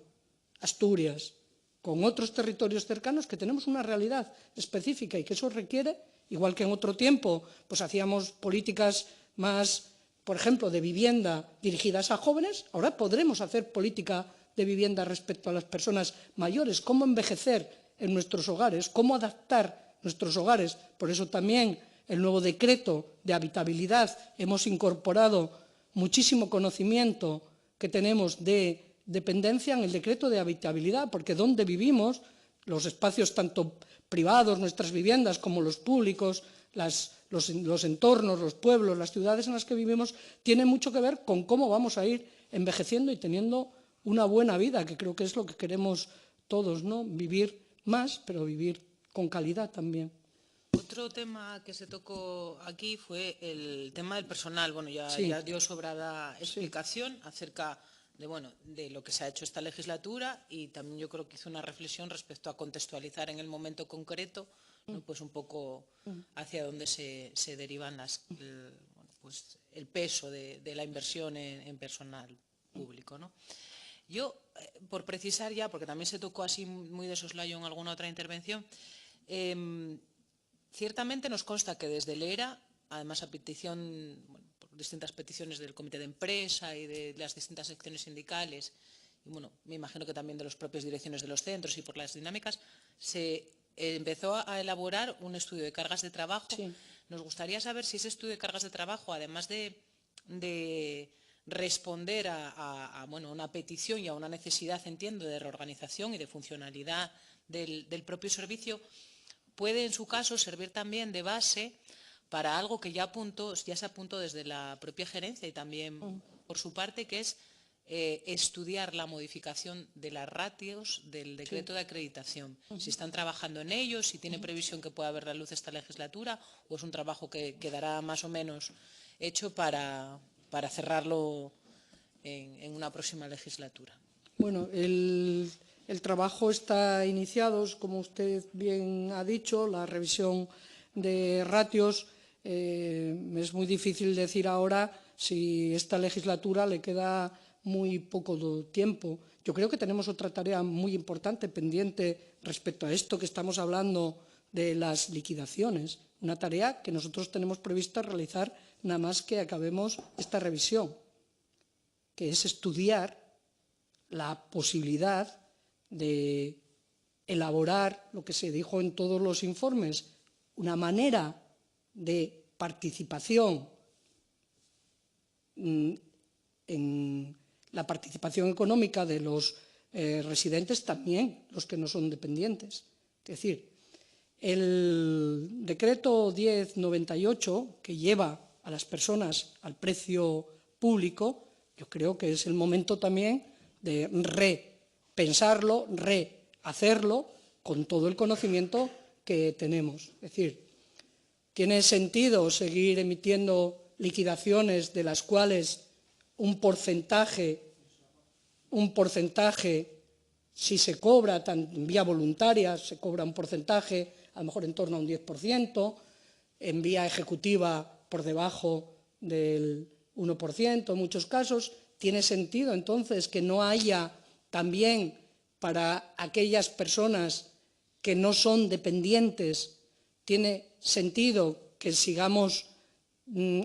Asturias, con otros territorios cercanos, que tenemos una realidad específica y que eso requiere, igual que en otro tiempo, pues hacíamos políticas más, por ejemplo, de vivienda dirigidas a jóvenes. Ahora podremos hacer política de vivienda respecto a las personas mayores, cómo envejecer en nuestros hogares, cómo adaptar nuestros hogares. Por eso también el nuevo decreto de habitabilidad hemos incorporado muchísimo conocimiento que tenemos de dependencia en el decreto de habitabilidad, porque donde vivimos, los espacios tanto privados, nuestras viviendas, como los públicos, los entornos, los pueblos, las ciudades en las que vivimos, tienen mucho que ver con cómo vamos a ir envejeciendo y teniendo una buena vida, que creo que es lo que queremos todos, ¿no? Vivir más, pero vivir con calidad también. Otro tema que se tocó aquí fue el tema del personal. Bueno, ya dio sobrada explicación acerca de lo que se ha hecho esta legislatura, y también yo creo que hizo una reflexión respecto a contextualizar en el momento concreto, ¿no? Pues un poco hacia dónde se derivan el peso de la inversión en personal público, ¿no? Yo, por precisar ya, porque también se tocó así muy de soslayo en alguna otra intervención, ciertamente nos consta que desde el ERA, además a petición, por distintas peticiones del comité de empresa y de las distintas secciones sindicales, y me imagino que también de las propias direcciones de los centros y por las dinámicas, se empezó a elaborar un estudio de cargas de trabajo. Sí. Nos gustaría saber si ese estudio de cargas de trabajo, además de responder a una petición y a una necesidad, entiendo, de reorganización y de funcionalidad del propio servicio, puede en su caso servir también de base para algo que ya se apuntó desde la propia gerencia y también por su parte, que es estudiar la modificación de las ratios del decreto de acreditación. Si están trabajando en ello, si tiene previsión que pueda ver la luz esta legislatura, o es un trabajo que quedará más o menos hecho para cerrarlo en una próxima legislatura. Bueno, el trabajo está iniciado, como usted bien ha dicho, la revisión de ratios. Es muy difícil decir ahora si esta legislatura le queda muy poco tiempo. Yo creo que tenemos otra tarea muy importante pendiente respecto a esto que estamos hablando de las liquidaciones, una tarea que nosotros tenemos prevista realizar nada más que acabemos esta revisión, que es estudiar la posibilidad de elaborar lo que se dijo en todos los informes, una manera de participación en la participación económica de los residentes, también los que no son dependientes. Es decir, el decreto 1098, que lleva a las personas al precio público, yo creo que es el momento también de repensarlo, rehacerlo con todo el conocimiento que tenemos. Es decir, ¿tiene sentido seguir emitiendo liquidaciones de las cuales un porcentaje, si se cobra en vía voluntaria, se cobra un porcentaje, a lo mejor en torno a un 10%, en vía ejecutiva por debajo del 1% en muchos casos? ¿Tiene sentido entonces que no haya también para aquellas personas que no son dependientes? ¿Tiene sentido que sigamos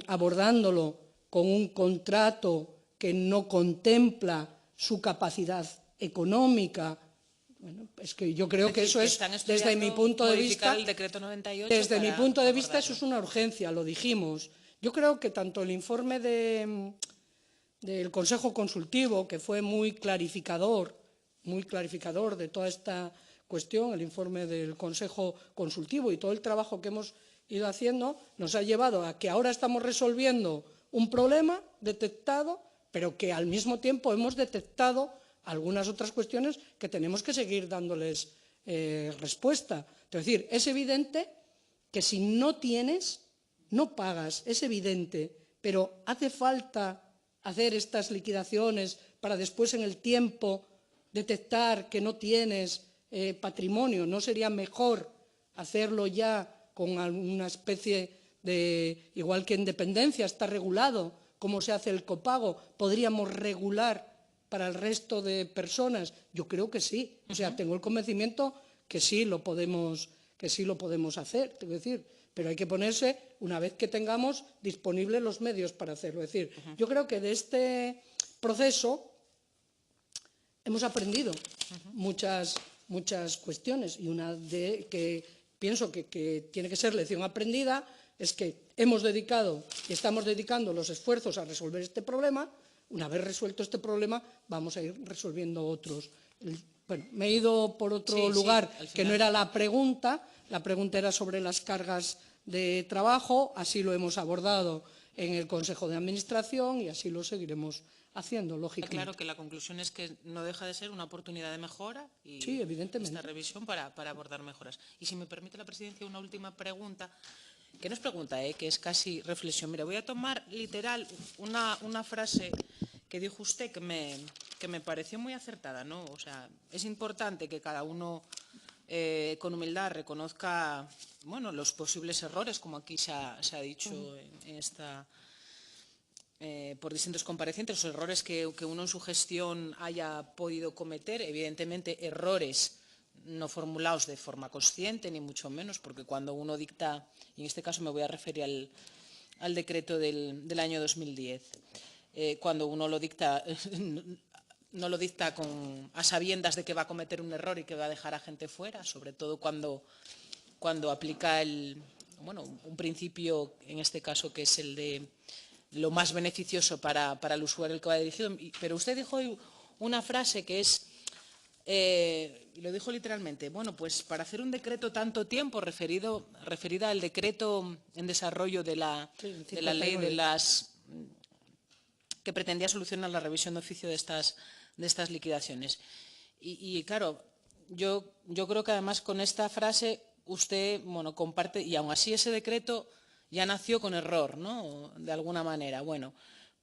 abordándolo con un contrato que no contempla su capacidad económica? Bueno, es que yo creo que eso es, desde mi punto de vista, eso es una urgencia, lo dijimos. Yo creo que tanto el informe del Consejo Consultivo, que fue muy clarificador de toda esta cuestión, el informe del Consejo Consultivo y todo el trabajo que hemos ido haciendo, nos ha llevado a que ahora estamos resolviendo un problema detectado, pero que al mismo tiempo hemos detectado algunas otras cuestiones que tenemos que seguir dándoles respuesta. Es decir, es evidente que si no tienes, no pagas, es evidente, pero hace falta hacer estas liquidaciones para después en el tiempo detectar que no tienes patrimonio. ¿No sería mejor hacerlo ya con alguna especie de, igual que en dependencia está regulado cómo se hace el copago, podríamos regular para el resto de personas? Yo creo que sí. O sea, tengo el convencimiento que sí lo podemos hacer. Tengo que decir, pero hay que ponerse una vez que tengamos disponibles los medios para hacerlo. Es decir, yo creo que de este proceso hemos aprendido muchas cuestiones, y una de que pienso que tiene que ser lección aprendida es que hemos dedicado y estamos dedicando los esfuerzos a resolver este problema. Una vez resuelto este problema, vamos a ir resolviendo otros. Bueno, me he ido por otro lugar que no era la pregunta. La pregunta era sobre las cargas de trabajo. Así lo hemos abordado en el Consejo de Administración y así lo seguiremos haciendo, lógicamente. Claro que la conclusión es que no deja de ser una oportunidad de mejora y sí, evidentemente, esta revisión para abordar mejoras. Y si me permite la presidencia, una última pregunta, que no es pregunta, que es casi reflexión. Mira, voy a tomar literal una frase que dijo usted que me pareció muy acertada, ¿no? O sea, es importante que cada uno con humildad reconozca, bueno, los posibles errores, como aquí se ha dicho en esta por distintos comparecientes, los errores que uno en su gestión haya podido cometer, evidentemente errores no formulados de forma consciente, ni mucho menos, porque cuando uno dicta, y en este caso me voy a referir al decreto del año 2010, cuando uno lo dicta, no lo dicta a sabiendas de que va a cometer un error y que va a dejar a gente fuera, sobre todo cuando aplica un principio, en este caso, que es el de lo más beneficioso para el usuario al que va dirigido. Pero usted dijo una frase que es, y lo dijo literalmente, bueno, pues para hacer un decreto tanto tiempo, referida al decreto en desarrollo de la ley que pretendía solucionar la revisión de oficio de estas liquidaciones. Y claro, yo creo que además con esta frase usted comparte, y aún así ese decreto ya nació con error, ¿no? De alguna manera. Bueno,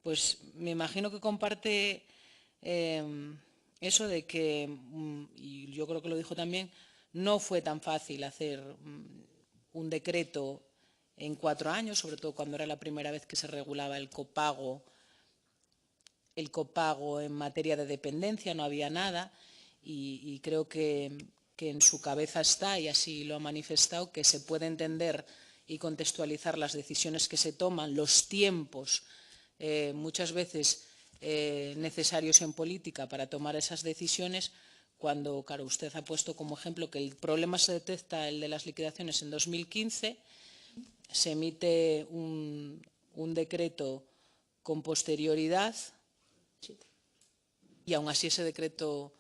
pues me imagino que comparte eso de que, y yo creo que lo dijo también, no fue tan fácil hacer un decreto en 4 años, sobre todo cuando era la primera vez que se regulaba el copago en materia de dependencia, no había nada, y creo que que en su cabeza está, y así lo ha manifestado, que se puede entender y contextualizar las decisiones que se toman, los tiempos, muchas veces necesarios en política para tomar esas decisiones, cuando, claro, usted ha puesto como ejemplo que el problema se detecta, el de las liquidaciones, en 2015, se emite un decreto con posterioridad y aún así ese decreto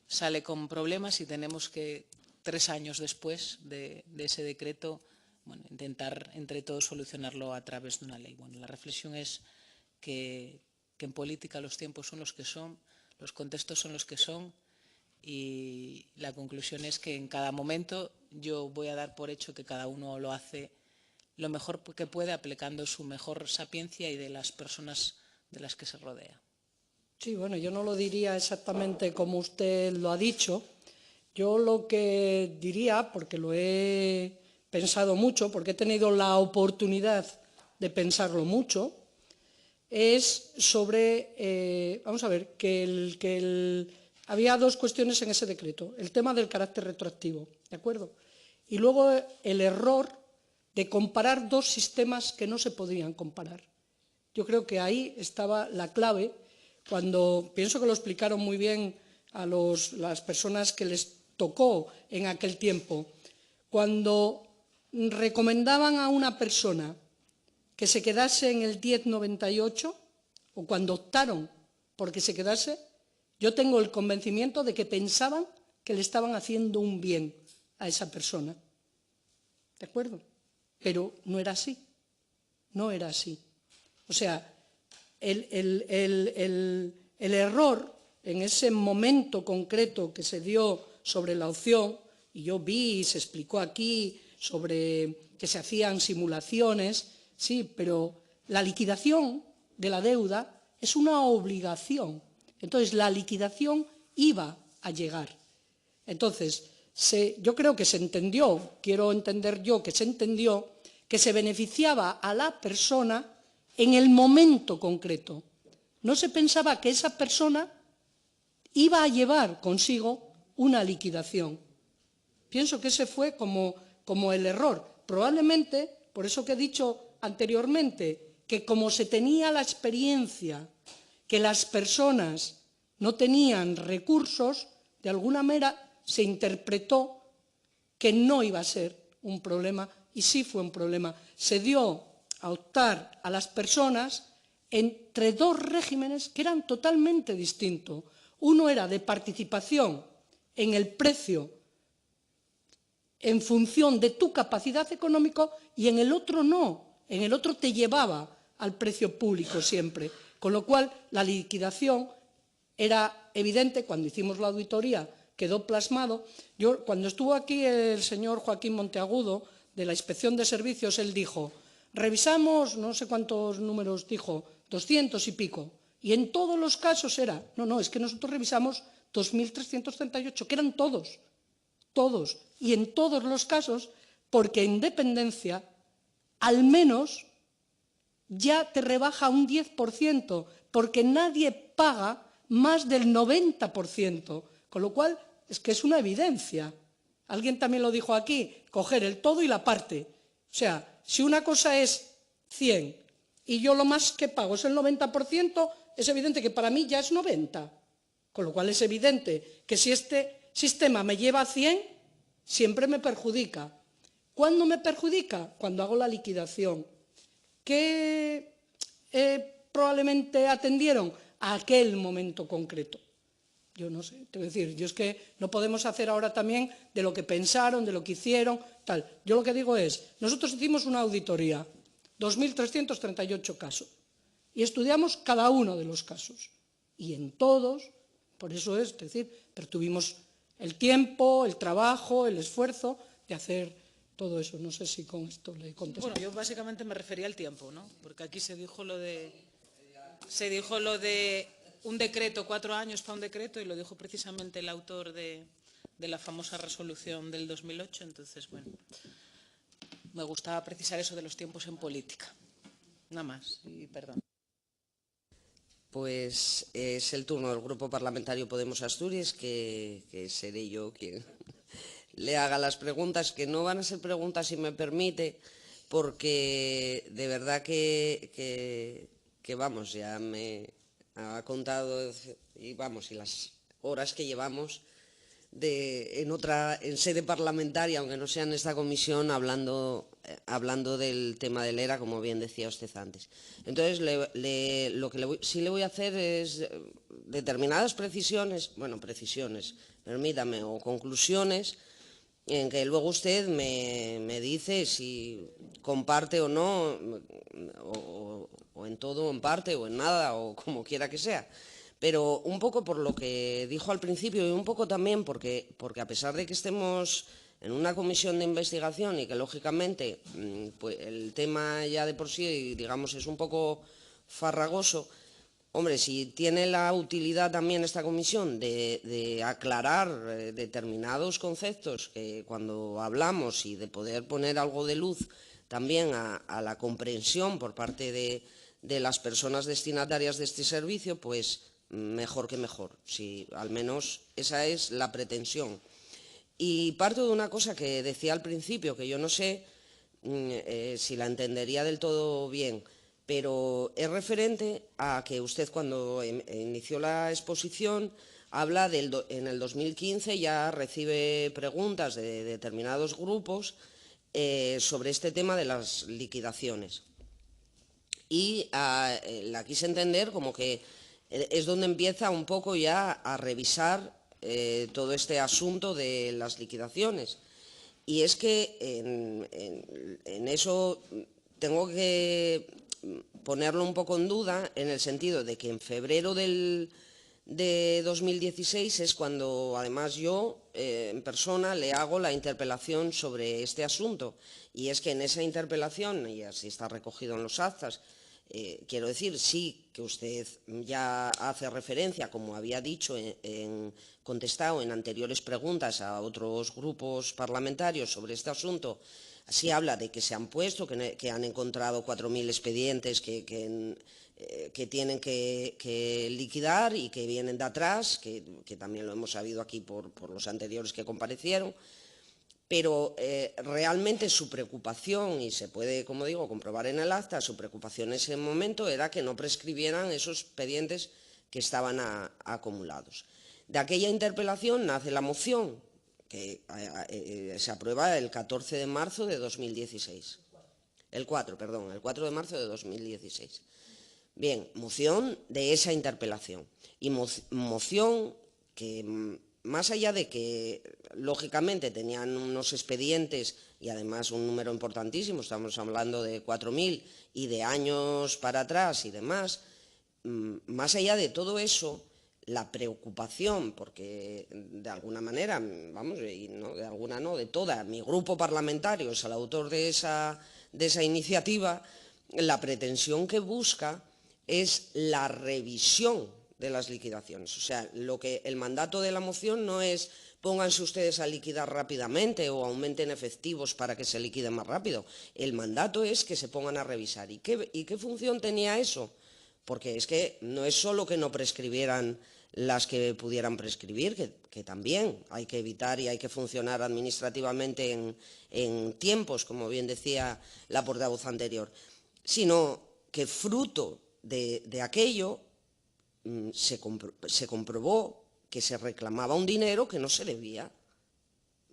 sale con problemas y tenemos que, 3 años después de ese decreto, bueno, intentar entre todos solucionarlo a través de una ley. Bueno, la reflexión es que en política los tiempos son los que son, los contextos son los que son, y la conclusión es que en cada momento yo voy a dar por hecho que cada uno lo hace lo mejor que puede, aplicando su mejor sapiencia y de las personas de las que se rodea. Sí, bueno, yo no lo diría exactamente como usted lo ha dicho. Yo lo que diría, porque lo he pensado mucho, porque he tenido la oportunidad de pensarlo mucho, es sobre, vamos a ver, había dos cuestiones en ese decreto. El tema del carácter retroactivo, ¿de acuerdo? Y luego el error de comparar dos sistemas que no se podían comparar. Yo creo que ahí estaba la clave, cuando pienso que lo explicaron muy bien a las personas que les tocó en aquel tiempo, cuando recomendaban a una persona que se quedase en el 1098, o cuando optaron porque se quedase, yo tengo el convencimiento de que pensaban que le estaban haciendo un bien a esa persona. ¿De acuerdo? Pero no era así. No era así. O sea, el error en ese momento concreto que se dio sobre la opción, y yo vi y se explicó aquí sobre que se hacían simulaciones, sí, pero la liquidación de la deuda es una obligación. Entonces, la liquidación iba a llegar. Entonces, yo creo que se entendió, quiero entender yo que se entendió, que se beneficiaba a la persona en el momento concreto. No se pensaba que esa persona iba a llevar consigo una liquidación. Pienso que ese fue como el error. Probablemente, por eso que he dicho anteriormente, que como se tenía la experiencia que las personas no tenían recursos, de alguna manera se interpretó que no iba a ser un problema, y sí fue un problema. Se dio a optar a las personas entre dos regímenes que eran totalmente distintos. Uno era de participación en el precio en función de tu capacidad económica y en el otro no. En el otro te llevaba al precio público siempre. Con lo cual, la liquidación era evidente. Cuando hicimos la auditoría quedó plasmado. Cuando estuvo aquí el señor Joaquín Monteagudo, de la Inspección de Servicios, él dijo, revisamos, no sé cuántos números dijo, 200 y pico. Y en todos los casos era, no, es que nosotros revisamos 2.338, que eran todos. Y en todos los casos, porque en dependencia, al menos ya te rebaja un 10%, porque nadie paga más del 90%, con lo cual es que es una evidencia. Alguien también lo dijo aquí, coger el todo y la parte. O sea, si una cosa es 100 y yo lo más que pago es el 90%, es evidente que para mí ya es 90. Con lo cual es evidente que si este sistema me lleva a 100, siempre me perjudica. ¿Cuándo me perjudica? Cuando hago la liquidación. ¿Qué probablemente atendieron? A aquel momento concreto. Yo no sé, te voy a decir, yo es que no podemos hacer ahora también de lo que pensaron, de lo que hicieron, tal. Yo lo que digo es, nosotros hicimos una auditoría, 2.338 casos, y estudiamos cada uno de los casos. Y en todos, por eso es decir, pero tuvimos el tiempo, el trabajo, el esfuerzo de hacer todo eso. No sé si con esto le contesto. Bueno, yo básicamente me refería al tiempo, ¿no? Porque aquí se dijo lo de un decreto, 4 años para un decreto, y lo dijo precisamente el autor de la famosa resolución del 2008. Entonces, bueno, me gustaba precisar eso de los tiempos en política. Nada más, y perdón. Pues es el turno del Grupo Parlamentario Podemos Asturias, que seré yo quien le haga las preguntas, que no van a ser preguntas, si me permite, porque de verdad que vamos, ya me ha contado, y vamos, y las horas que llevamos en sede parlamentaria, aunque no sea en esta comisión, hablando del tema del ERA, como bien decía usted antes. Entonces, lo que sí le voy a hacer es determinadas precisiones, permítame, o conclusiones, en que luego usted me dice si comparte o no, o en todo, o en parte, o en nada, o como quiera que sea. Pero un poco por lo que dijo al principio y un poco también porque a pesar de que estemos en una comisión de investigación y que lógicamente pues, el tema ya de por sí, digamos, es un poco farragoso, hombre, si tiene la utilidad también esta comisión de aclarar determinados conceptos que cuando hablamos y de poder poner algo de luz también a la comprensión por parte de las personas destinatarias de este servicio, pues mejor que mejor. Sí, al menos esa es la pretensión. Y parto de una cosa que decía al principio, que yo no sé si la entendería del todo bien, pero es referente a que usted cuando inició la exposición habla en el 2015 ya recibe preguntas de determinados grupos sobre este tema de las liquidaciones. Y la quise entender como que es donde empieza un poco ya a revisar todo este asunto de las liquidaciones. Y es que en eso tengo que ponerlo un poco en duda, en el sentido de que en febrero de 2016 es cuando además yo en persona le hago la interpelación sobre este asunto. Y es que en esa interpelación, y así está recogido en los actas, quiero decir, sí que usted ya hace referencia, como había dicho, contestado en anteriores preguntas a otros grupos parlamentarios sobre este asunto, así habla de que se han puesto, que han encontrado 4.000 expedientes que tienen que liquidar y que vienen de atrás, que también lo hemos sabido aquí por los anteriores que comparecieron. Pero realmente su preocupación, y se puede, como digo, comprobar en el acta, su preocupación en ese momento era que no prescribieran esos expedientes que estaban acumulados. De aquella interpelación nace la moción, que se aprueba el 14 de marzo de 2016. El 4 de marzo de 2016. Bien, moción de esa interpelación. Y moción que, más allá de que, lógicamente, tenían unos expedientes y además un número importantísimo, estamos hablando de 4.000 y de años para atrás y demás, más allá de todo eso, la preocupación, porque de alguna manera, vamos, y no, de alguna no, de toda, mi grupo parlamentario es el autor de esa iniciativa, la pretensión que busca es la revisión de las liquidaciones. O sea, el mandato de la moción no es pónganse ustedes a liquidar rápidamente o aumenten efectivos para que se liquiden más rápido. El mandato es que se pongan a revisar. ¿Y qué función tenía eso? Porque es que no es solo que no prescribieran las que pudieran prescribir, que también hay que evitar y hay que funcionar administrativamente en tiempos, como bien decía la portavoz anterior, sino que fruto de aquello se comprobó que se reclamaba un dinero que no se debía,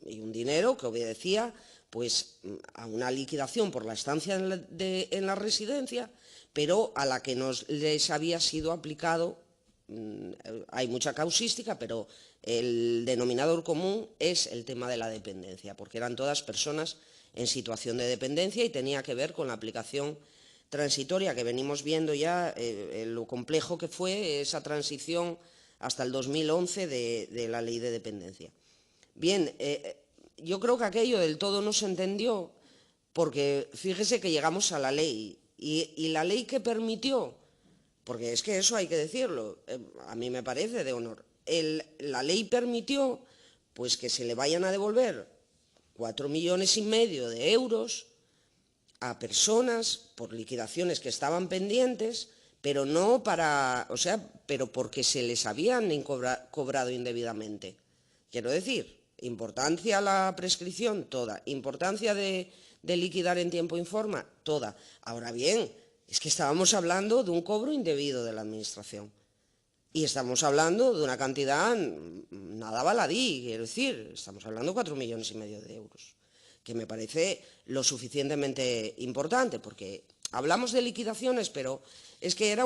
y un dinero que obedecía pues a una liquidación por la estancia en la residencia, pero a la que les había sido aplicado, hay mucha causística, pero el denominador común es el tema de la dependencia, porque eran todas personas en situación de dependencia y tenía que ver con la aplicación transitoria que venimos viendo ya, lo complejo que fue esa transición hasta el 2011 de la ley de dependencia. Bien, yo creo que aquello del todo no se entendió porque fíjese que llegamos a la ley y la ley que permitió, porque es que eso hay que decirlo, a mí me parece de honor, la ley permitió pues que se le vayan a devolver 4,5 millones de euros a personas por liquidaciones que estaban pendientes, pero no pero porque se les habían cobrado indebidamente. Quiero decir, importancia la prescripción, toda. Importancia de liquidar en tiempo y forma, toda. Ahora bien, es que estábamos hablando de un cobro indebido de la Administración. Y estamos hablando de una cantidad nada baladí, quiero decir, estamos hablando de 4,5 millones de euros, que me parece lo suficientemente importante, porque hablamos de liquidaciones, pero es que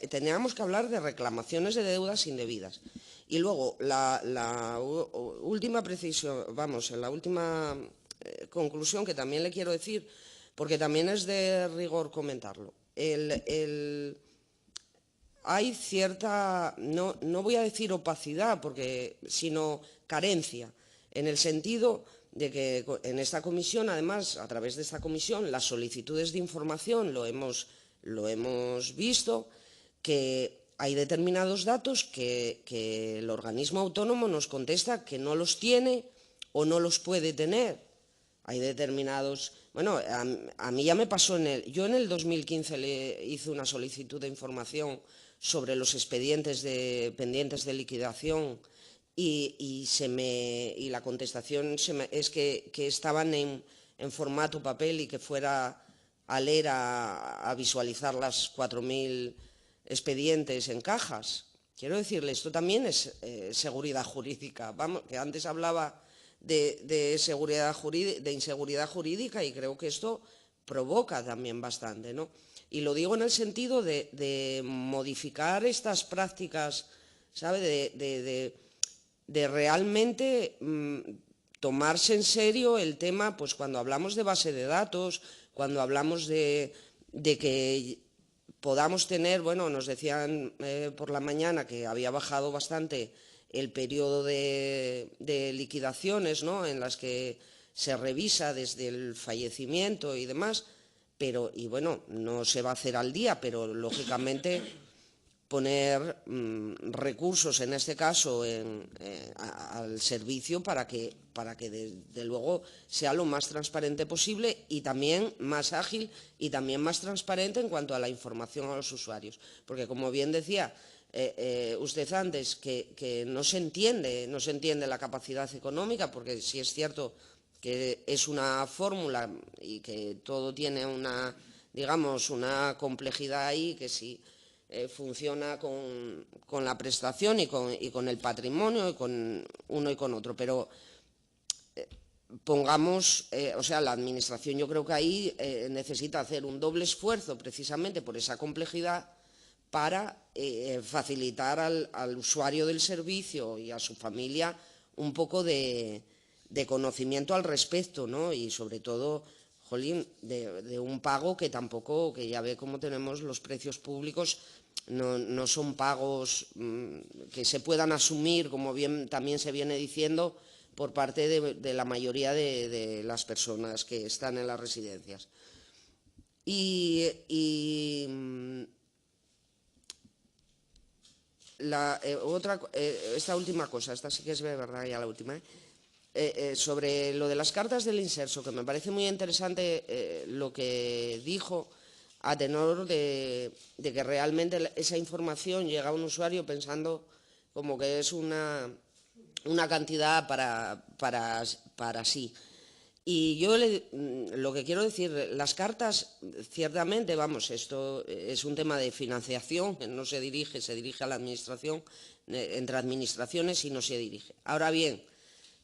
teníamos que hablar de reclamaciones de deudas indebidas. Y luego, la última precisión, la última conclusión que también le quiero decir, porque también es de rigor comentarlo. Hay cierta, no voy a decir opacidad, sino carencia, en el sentido de que en esta comisión, además, a través de esta comisión, las solicitudes de información lo hemos visto, que hay determinados datos que el organismo autónomo nos contesta que no los tiene o no los puede tener. Hay determinados... Bueno, a mí ya me pasó yo en el 2015 le hice una solicitud de información sobre los expedientes pendientes de liquidación y la contestación es que estaban en formato papel y que fuera a leer, a visualizar las 4.000 expedientes en cajas. Quiero decirle, esto también es seguridad jurídica. Vamos, que antes hablaba de inseguridad jurídica y creo que esto provoca también bastante, ¿no? Y lo digo en el sentido de modificar estas prácticas, ¿sabe? De realmente tomarse en serio el tema, pues cuando hablamos de base de datos, cuando hablamos de que podamos tener, bueno, nos decían por la mañana que había bajado bastante el periodo de liquidaciones, ¿no?, en las que se revisa desde el fallecimiento y demás, y bueno, no se va a hacer al día, pero lógicamente poner recursos, en este caso, al servicio para que desde luego sea lo más transparente posible y también más ágil y también más transparente en cuanto a la información a los usuarios. Porque, como bien decía usted antes, que no se entiende la capacidad económica, porque sí es cierto que es una fórmula y que todo tiene una complejidad ahí, que si funciona con la prestación y con el patrimonio, y con uno y con otro, pero pongamos, la Administración, yo creo que ahí necesita hacer un doble esfuerzo precisamente por esa complejidad para facilitar al usuario del servicio y a su familia un poco de conocimiento al respecto, ¿no? Y sobre todo, jolín, de un pago que tampoco, que ya ve cómo tenemos los precios públicos, no son pagos que se puedan asumir, como bien también se viene diciendo, por parte de la mayoría de las personas que están en las residencias. Esta última cosa, esta sí que es verdad, ya la última, sobre lo de las cartas del inserso, que me parece muy interesante lo que dijo, a tenor de que realmente esa información llega a un usuario pensando como que es una cantidad para sí. Y yo lo que quiero decir, las cartas, ciertamente, vamos, esto es un tema de financiación, no se dirige a la Administración, entre administraciones, y no se dirige. Ahora bien,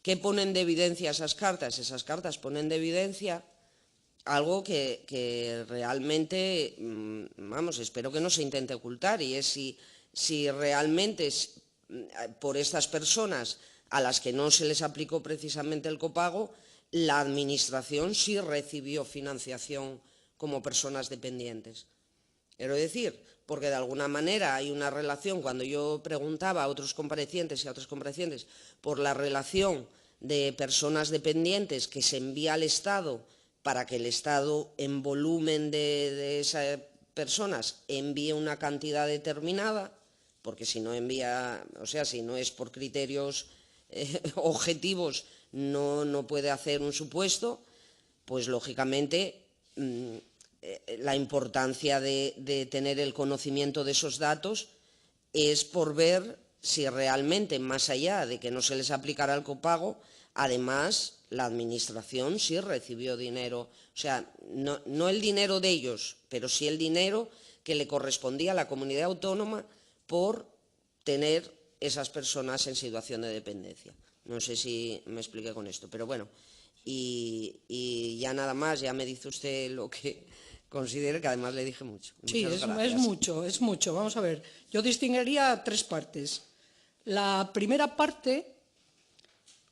¿qué ponen de evidencia esas cartas? Esas cartas ponen de evidencia algo que realmente, vamos, espero que no se intente ocultar, y es si realmente por estas personas a las que no se les aplicó precisamente el copago, la Administración sí recibió financiación como personas dependientes. Quiero decir, porque de alguna manera hay una relación, cuando yo preguntaba a otros comparecientes y a otras comparecientes por la relación de personas dependientes que se envía al Estado para que el Estado, en volumen de esas personas, envíe una cantidad determinada, porque si no envía, si no es por criterios objetivos, no puede hacer un supuesto, pues lógicamente la importancia de tener el conocimiento de esos datos es por ver si realmente, más allá de que no se les aplicará el copago, Además, la Administración sí recibió dinero, o sea, no el dinero de ellos, pero sí el dinero que le correspondía a la comunidad autónoma por tener esas personas en situación de dependencia. No sé si me expliqué con esto, pero bueno, y ya nada más, ya me dice usted lo que considere, que además le dije mucho. Sí, Muchas es mucho. Vamos a ver, yo distinguiría tres partes. La primera parte,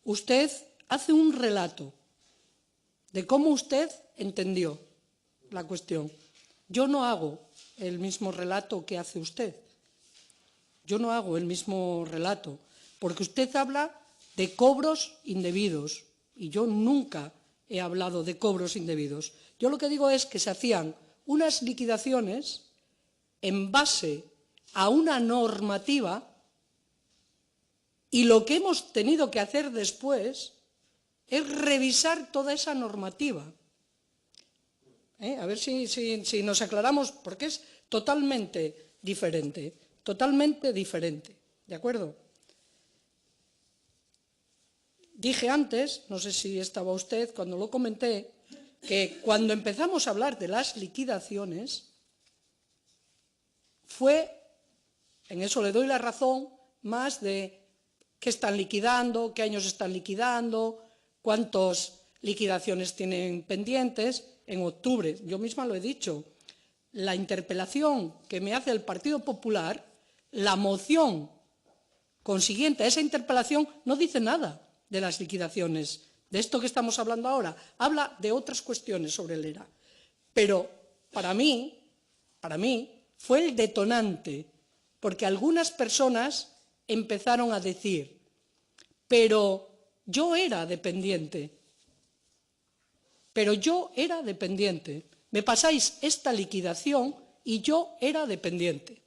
usted hace un relato de cómo usted entendió la cuestión. Yo no hago el mismo relato que hace usted. Yo no hago el mismo relato, porque usted habla de cobros indebidos y yo nunca he hablado de cobros indebidos. Yo lo que digo es que se hacían unas liquidaciones en base a una normativa y lo que hemos tenido que hacer después es revisar toda esa normativa. A ver si nos aclaramos, porque es totalmente diferente, ¿de acuerdo? Dije antes, no sé si estaba usted cuando lo comenté, que cuando empezamos a hablar de las liquidaciones, fue, en eso le doy la razón, más de qué están liquidando, qué años están liquidando, cuántas liquidaciones tienen pendientes. En octubre, yo misma lo he dicho, la interpelación que me hace el Partido Popular, la moción consiguiente a esa interpelación no dice nada de las liquidaciones, de esto que estamos hablando ahora, habla de otras cuestiones sobre el ERA. Pero para mí fue el detonante, porque algunas personas empezaron a decir, pero yo era dependiente, me pasáis esta liquidación y yo era dependiente.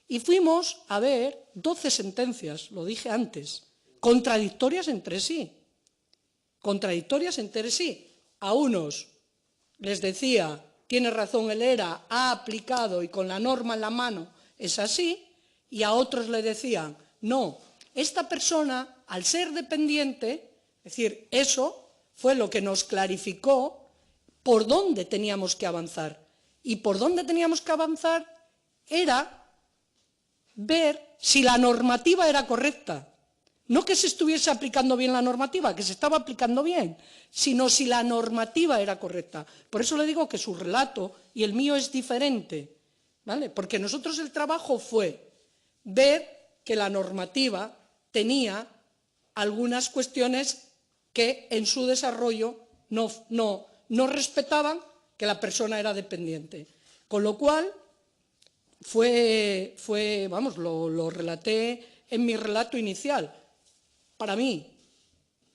Y fuimos a ver 12 sentencias, lo dije antes, contradictorias entre sí. A unos les decía, tiene razón el ERA, ha aplicado y con la norma en la mano es así, y a otros le decían, no, esta persona, al ser dependiente, es decir, eso fue lo que nos clarificó por dónde teníamos que avanzar. Y por dónde teníamos que avanzar era ver si la normativa era correcta. No que se estuviese aplicando bien la normativa, que se estaba aplicando bien, sino si la normativa era correcta. Por eso le digo que su relato y el mío es diferente, ¿vale? Porque nosotros el trabajo fue ver que la normativa tenía algunas cuestiones que en su desarrollo no respetaban que la persona era dependiente. Con lo cual, lo relaté en mi relato inicial. Para mí,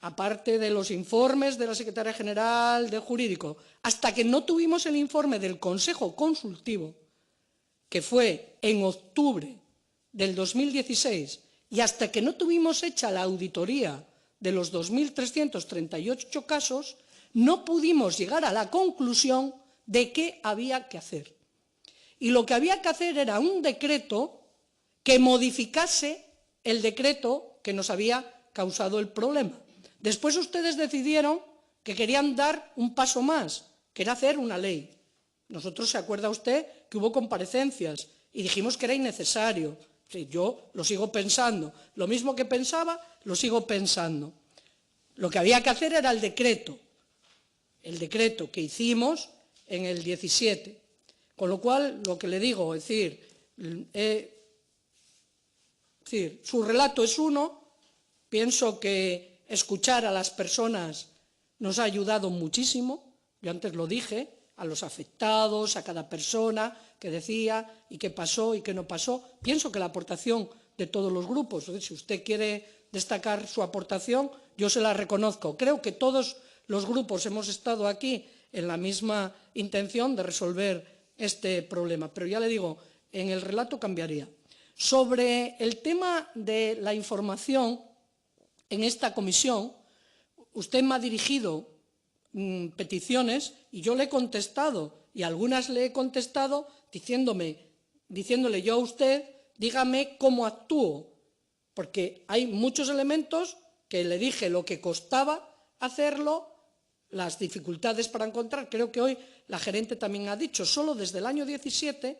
aparte de los informes de la Secretaria General de Jurídico, hasta que no tuvimos el informe del Consejo Consultivo, que fue en octubre del 2016, y hasta que no tuvimos hecha la auditoría de los 2.338 casos, no pudimos llegar a la conclusión de qué había que hacer. Y lo que había que hacer era un decreto que modificase el decreto que nos había causado el problema. Después ustedes decidieron que querían dar un paso más, que era hacer una ley. Nosotros, ¿se acuerda usted que hubo comparecencias y dijimos que era innecesario? Sí, yo lo sigo pensando. Lo mismo que pensaba, lo sigo pensando. Lo que había que hacer era el decreto que hicimos en el 17. Con lo cual, lo que le digo, es decir, su relato es uno. Pienso que escuchar a las personas nos ha ayudado muchísimo. Yo antes lo dije, a los afectados, a cada persona que decía y qué pasó y qué no pasó. Pienso que la aportación de todos los grupos, si usted quiere destacar su aportación, yo se la reconozco. Creo que todos los grupos hemos estado aquí en la misma intención de resolver este problema. Pero ya le digo, en el relato cambiaría. Sobre el tema de la información, en esta comisión, usted me ha dirigido peticiones y yo le he contestado, y algunas le he contestado diciéndole yo a usted, dígame cómo actúo, porque hay muchos elementos que le dije lo que costaba hacerlo, las dificultades para encontrar. Creo que hoy la gerente también ha dicho, solo desde el año 17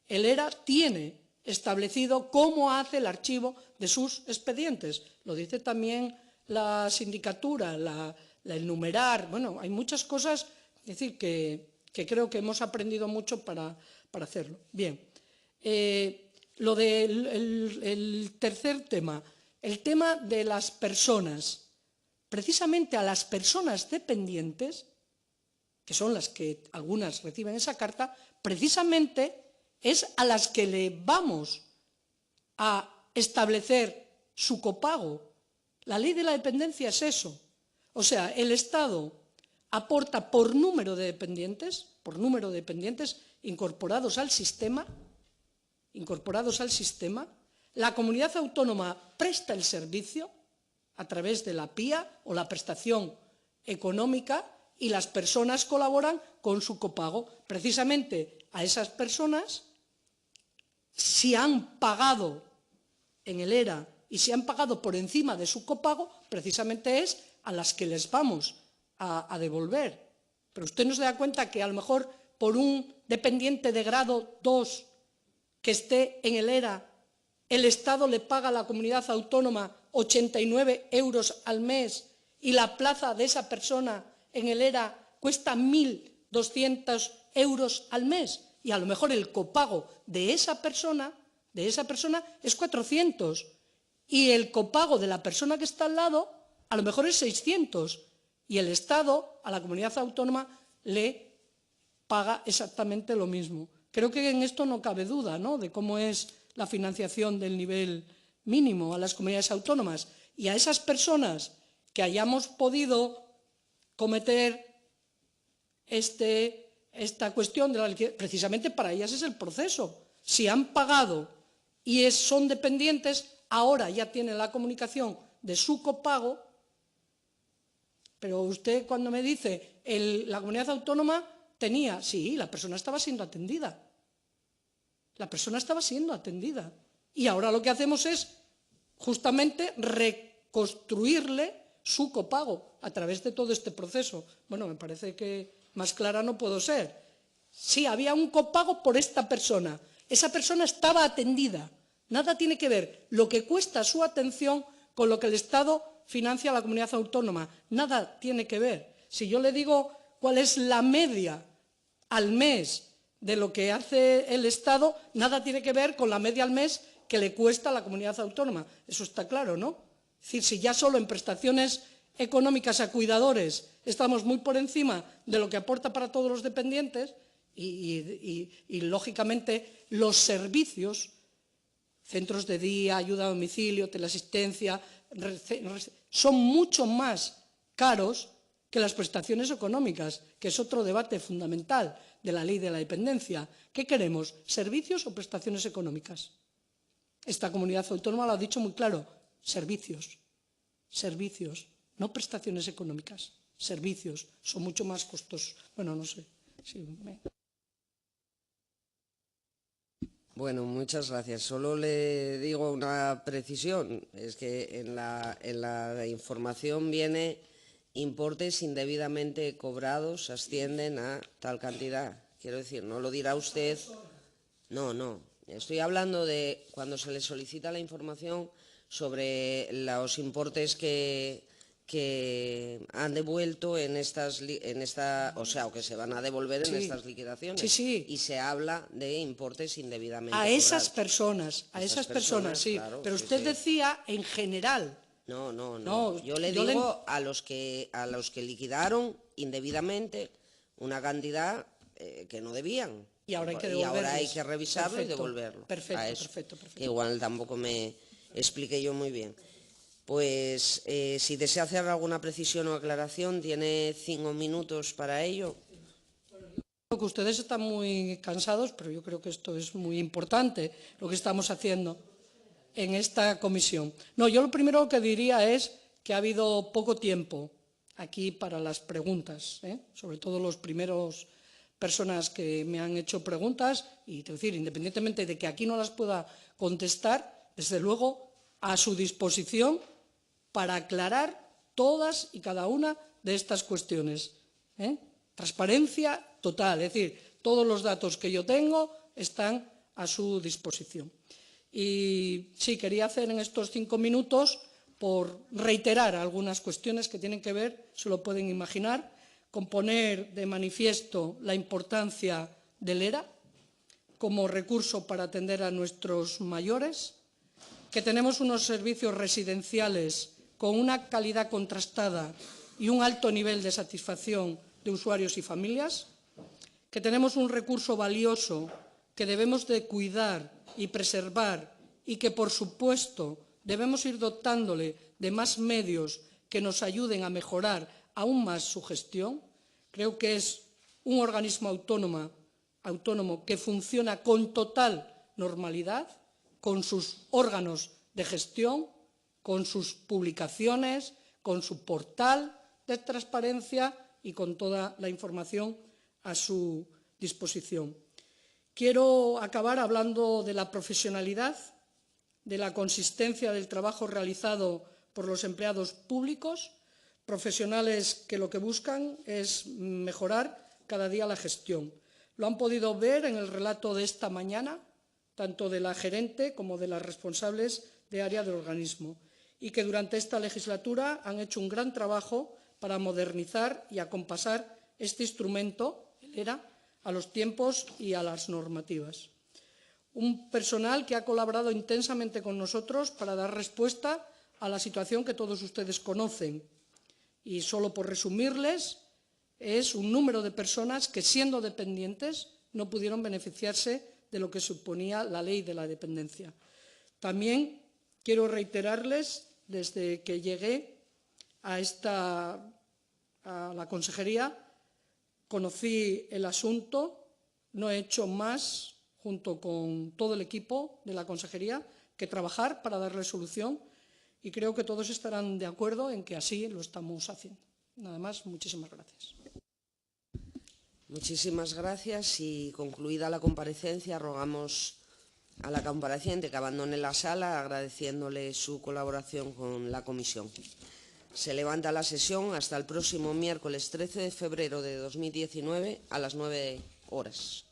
el ERA tiene establecido cómo hace el archivo de sus expedientes. Lo dice también la sindicatura, el numerar. Bueno, hay muchas cosas, es decir, que creo que hemos aprendido mucho para hacerlo. Bien, lo del tercer tema, el tema de las personas. Precisamente a las personas dependientes, que son las que algunas reciben esa carta, precisamente es a las que le vamos a establecer su copago. La ley de la dependencia es eso. O sea, el Estado aporta por número de dependientes incorporados al sistema, la comunidad autónoma presta el servicio a través de la PIA o la prestación económica y las personas colaboran con su copago. Precisamente a esas personas, si han pagado en el ERA y si han pagado por encima de su copago, precisamente es a las que les vamos a devolver. Pero usted no se da cuenta que a lo mejor por un dependiente de grado 2 que esté en el ERA, el Estado le paga a la comunidad autónoma 89 euros al mes y la plaza de esa persona en el ERA cuesta 1.200 euros al mes y a lo mejor el copago de esa persona es 400 y el copago de la persona que está al lado a lo mejor es 600 y el Estado a la comunidad autónoma le paga exactamente lo mismo. Creo que en esto no cabe duda, ¿no?, de cómo es la financiación del nivel mínimo a las comunidades autónomas. Y a esas personas que hayamos podido cometer esta cuestión de la liquidación, precisamente para ellas es el proceso. Si han pagado y son dependientes, ahora ya tienen la comunicación de su copago, pero usted cuando me dice la comunidad autónoma tenía, sí, la persona estaba siendo atendida. Y ahora lo que hacemos es justamente reconstruirle su copago a través de todo este proceso. Bueno, me parece que más clara no puedo ser. Sí, había un copago por esta persona. Esa persona estaba atendida. Nada tiene que ver lo que cuesta su atención con lo que el Estado financia a la comunidad autónoma. Nada tiene que ver. Si yo le digo cuál es la media al mes de lo que hace el Estado, nada tiene que ver con la media al mes que le cuesta a la comunidad autónoma. Eso está claro, ¿no? Es decir, si ya solo en prestaciones económicas a cuidadores estamos muy por encima de lo que aporta para todos los dependientes y lógicamente, los servicios, centros de día, ayuda a domicilio, teleasistencia, son mucho más caros que las prestaciones económicas, que es otro debate fundamental de la ley de la dependencia. ¿Qué queremos? ¿Servicios o prestaciones económicas? Esta comunidad autónoma lo ha dicho muy claro, servicios, no prestaciones económicas, servicios, son mucho más costosos. Bueno, no sé. Bueno, muchas gracias. Solo le digo una precisión, es que en la información viene importes indebidamente cobrados ascienden a tal cantidad. Quiero decir, no lo dirá usted. No. Estoy hablando de cuando se le solicita la información sobre los importes que han devuelto o que se van a devolver en estas liquidaciones. Sí. Y se habla de importes indebidamente a cobrados. esas personas, sí. Claro, pero usted decía en general. No. Yo le digo a los que liquidaron indebidamente una cantidad que no debían. Y ahora hay que devolverles. Y ahora hay que revisarlo y devolverlo. Perfecto. Igual tampoco me expliqué yo muy bien. Pues si desea hacer alguna precisión o aclaración, tiene 5 minutos para ello. Creo que ustedes están muy cansados, pero yo creo que esto es muy importante, lo que estamos haciendo en esta comisión. No, yo lo primero que diría es que ha habido poco tiempo aquí para las preguntas, sobre todo los primeros personas que me han hecho preguntas, y es decir, independientemente de que aquí no las pueda contestar, desde luego a su disposición para aclarar todas y cada una de estas cuestiones. Transparencia total, es decir, todos los datos que yo tengo están a su disposición. Y sí, quería hacer en estos 5 minutos por reiterar algunas cuestiones que tienen que ver, se lo pueden imaginar, con poner de manifiesto la importancia del ERA como recurso para atender a nuestros mayores, que tenemos unos servicios residenciales con una calidad contrastada y un alto nivel de satisfacción de usuarios y familias, que tenemos un recurso valioso que debemos de cuidar y preservar y que, por supuesto, debemos ir dotándole de más medios que nos ayuden a mejorar aún más su gestión. Creo que es un organismo autónomo que funciona con total normalidad, con sus órganos de gestión, con sus publicaciones, con su portal de transparencia y con toda la información a su disposición. Quiero acabar hablando de la profesionalidad, de la consistencia del trabajo realizado por los empleados públicos, profesionales que lo que buscan es mejorar cada día la gestión. Lo han podido ver en el relato de esta mañana, tanto de la gerente como de las responsables de área del organismo, y que durante esta legislatura han hecho un gran trabajo para modernizar y acompasar este instrumento, el ERA, a los tiempos y a las normativas. Un personal que ha colaborado intensamente con nosotros para dar respuesta a la situación que todos ustedes conocen. Y solo por resumirles, es un número de personas que, siendo dependientes, no pudieron beneficiarse de lo que suponía la ley de la dependencia. También quiero reiterarles, desde que llegué a la consejería, conocí el asunto, no he hecho más, junto con todo el equipo de la consejería, que trabajar para darle solución, y creo que todos estarán de acuerdo en que así lo estamos haciendo. Nada más, muchísimas gracias. Muchísimas gracias y concluida la comparecencia rogamos a la compareciente que abandone la sala agradeciéndole su colaboración con la comisión. Se levanta la sesión hasta el próximo miércoles 13 de febrero de 2019 a las 9 horas.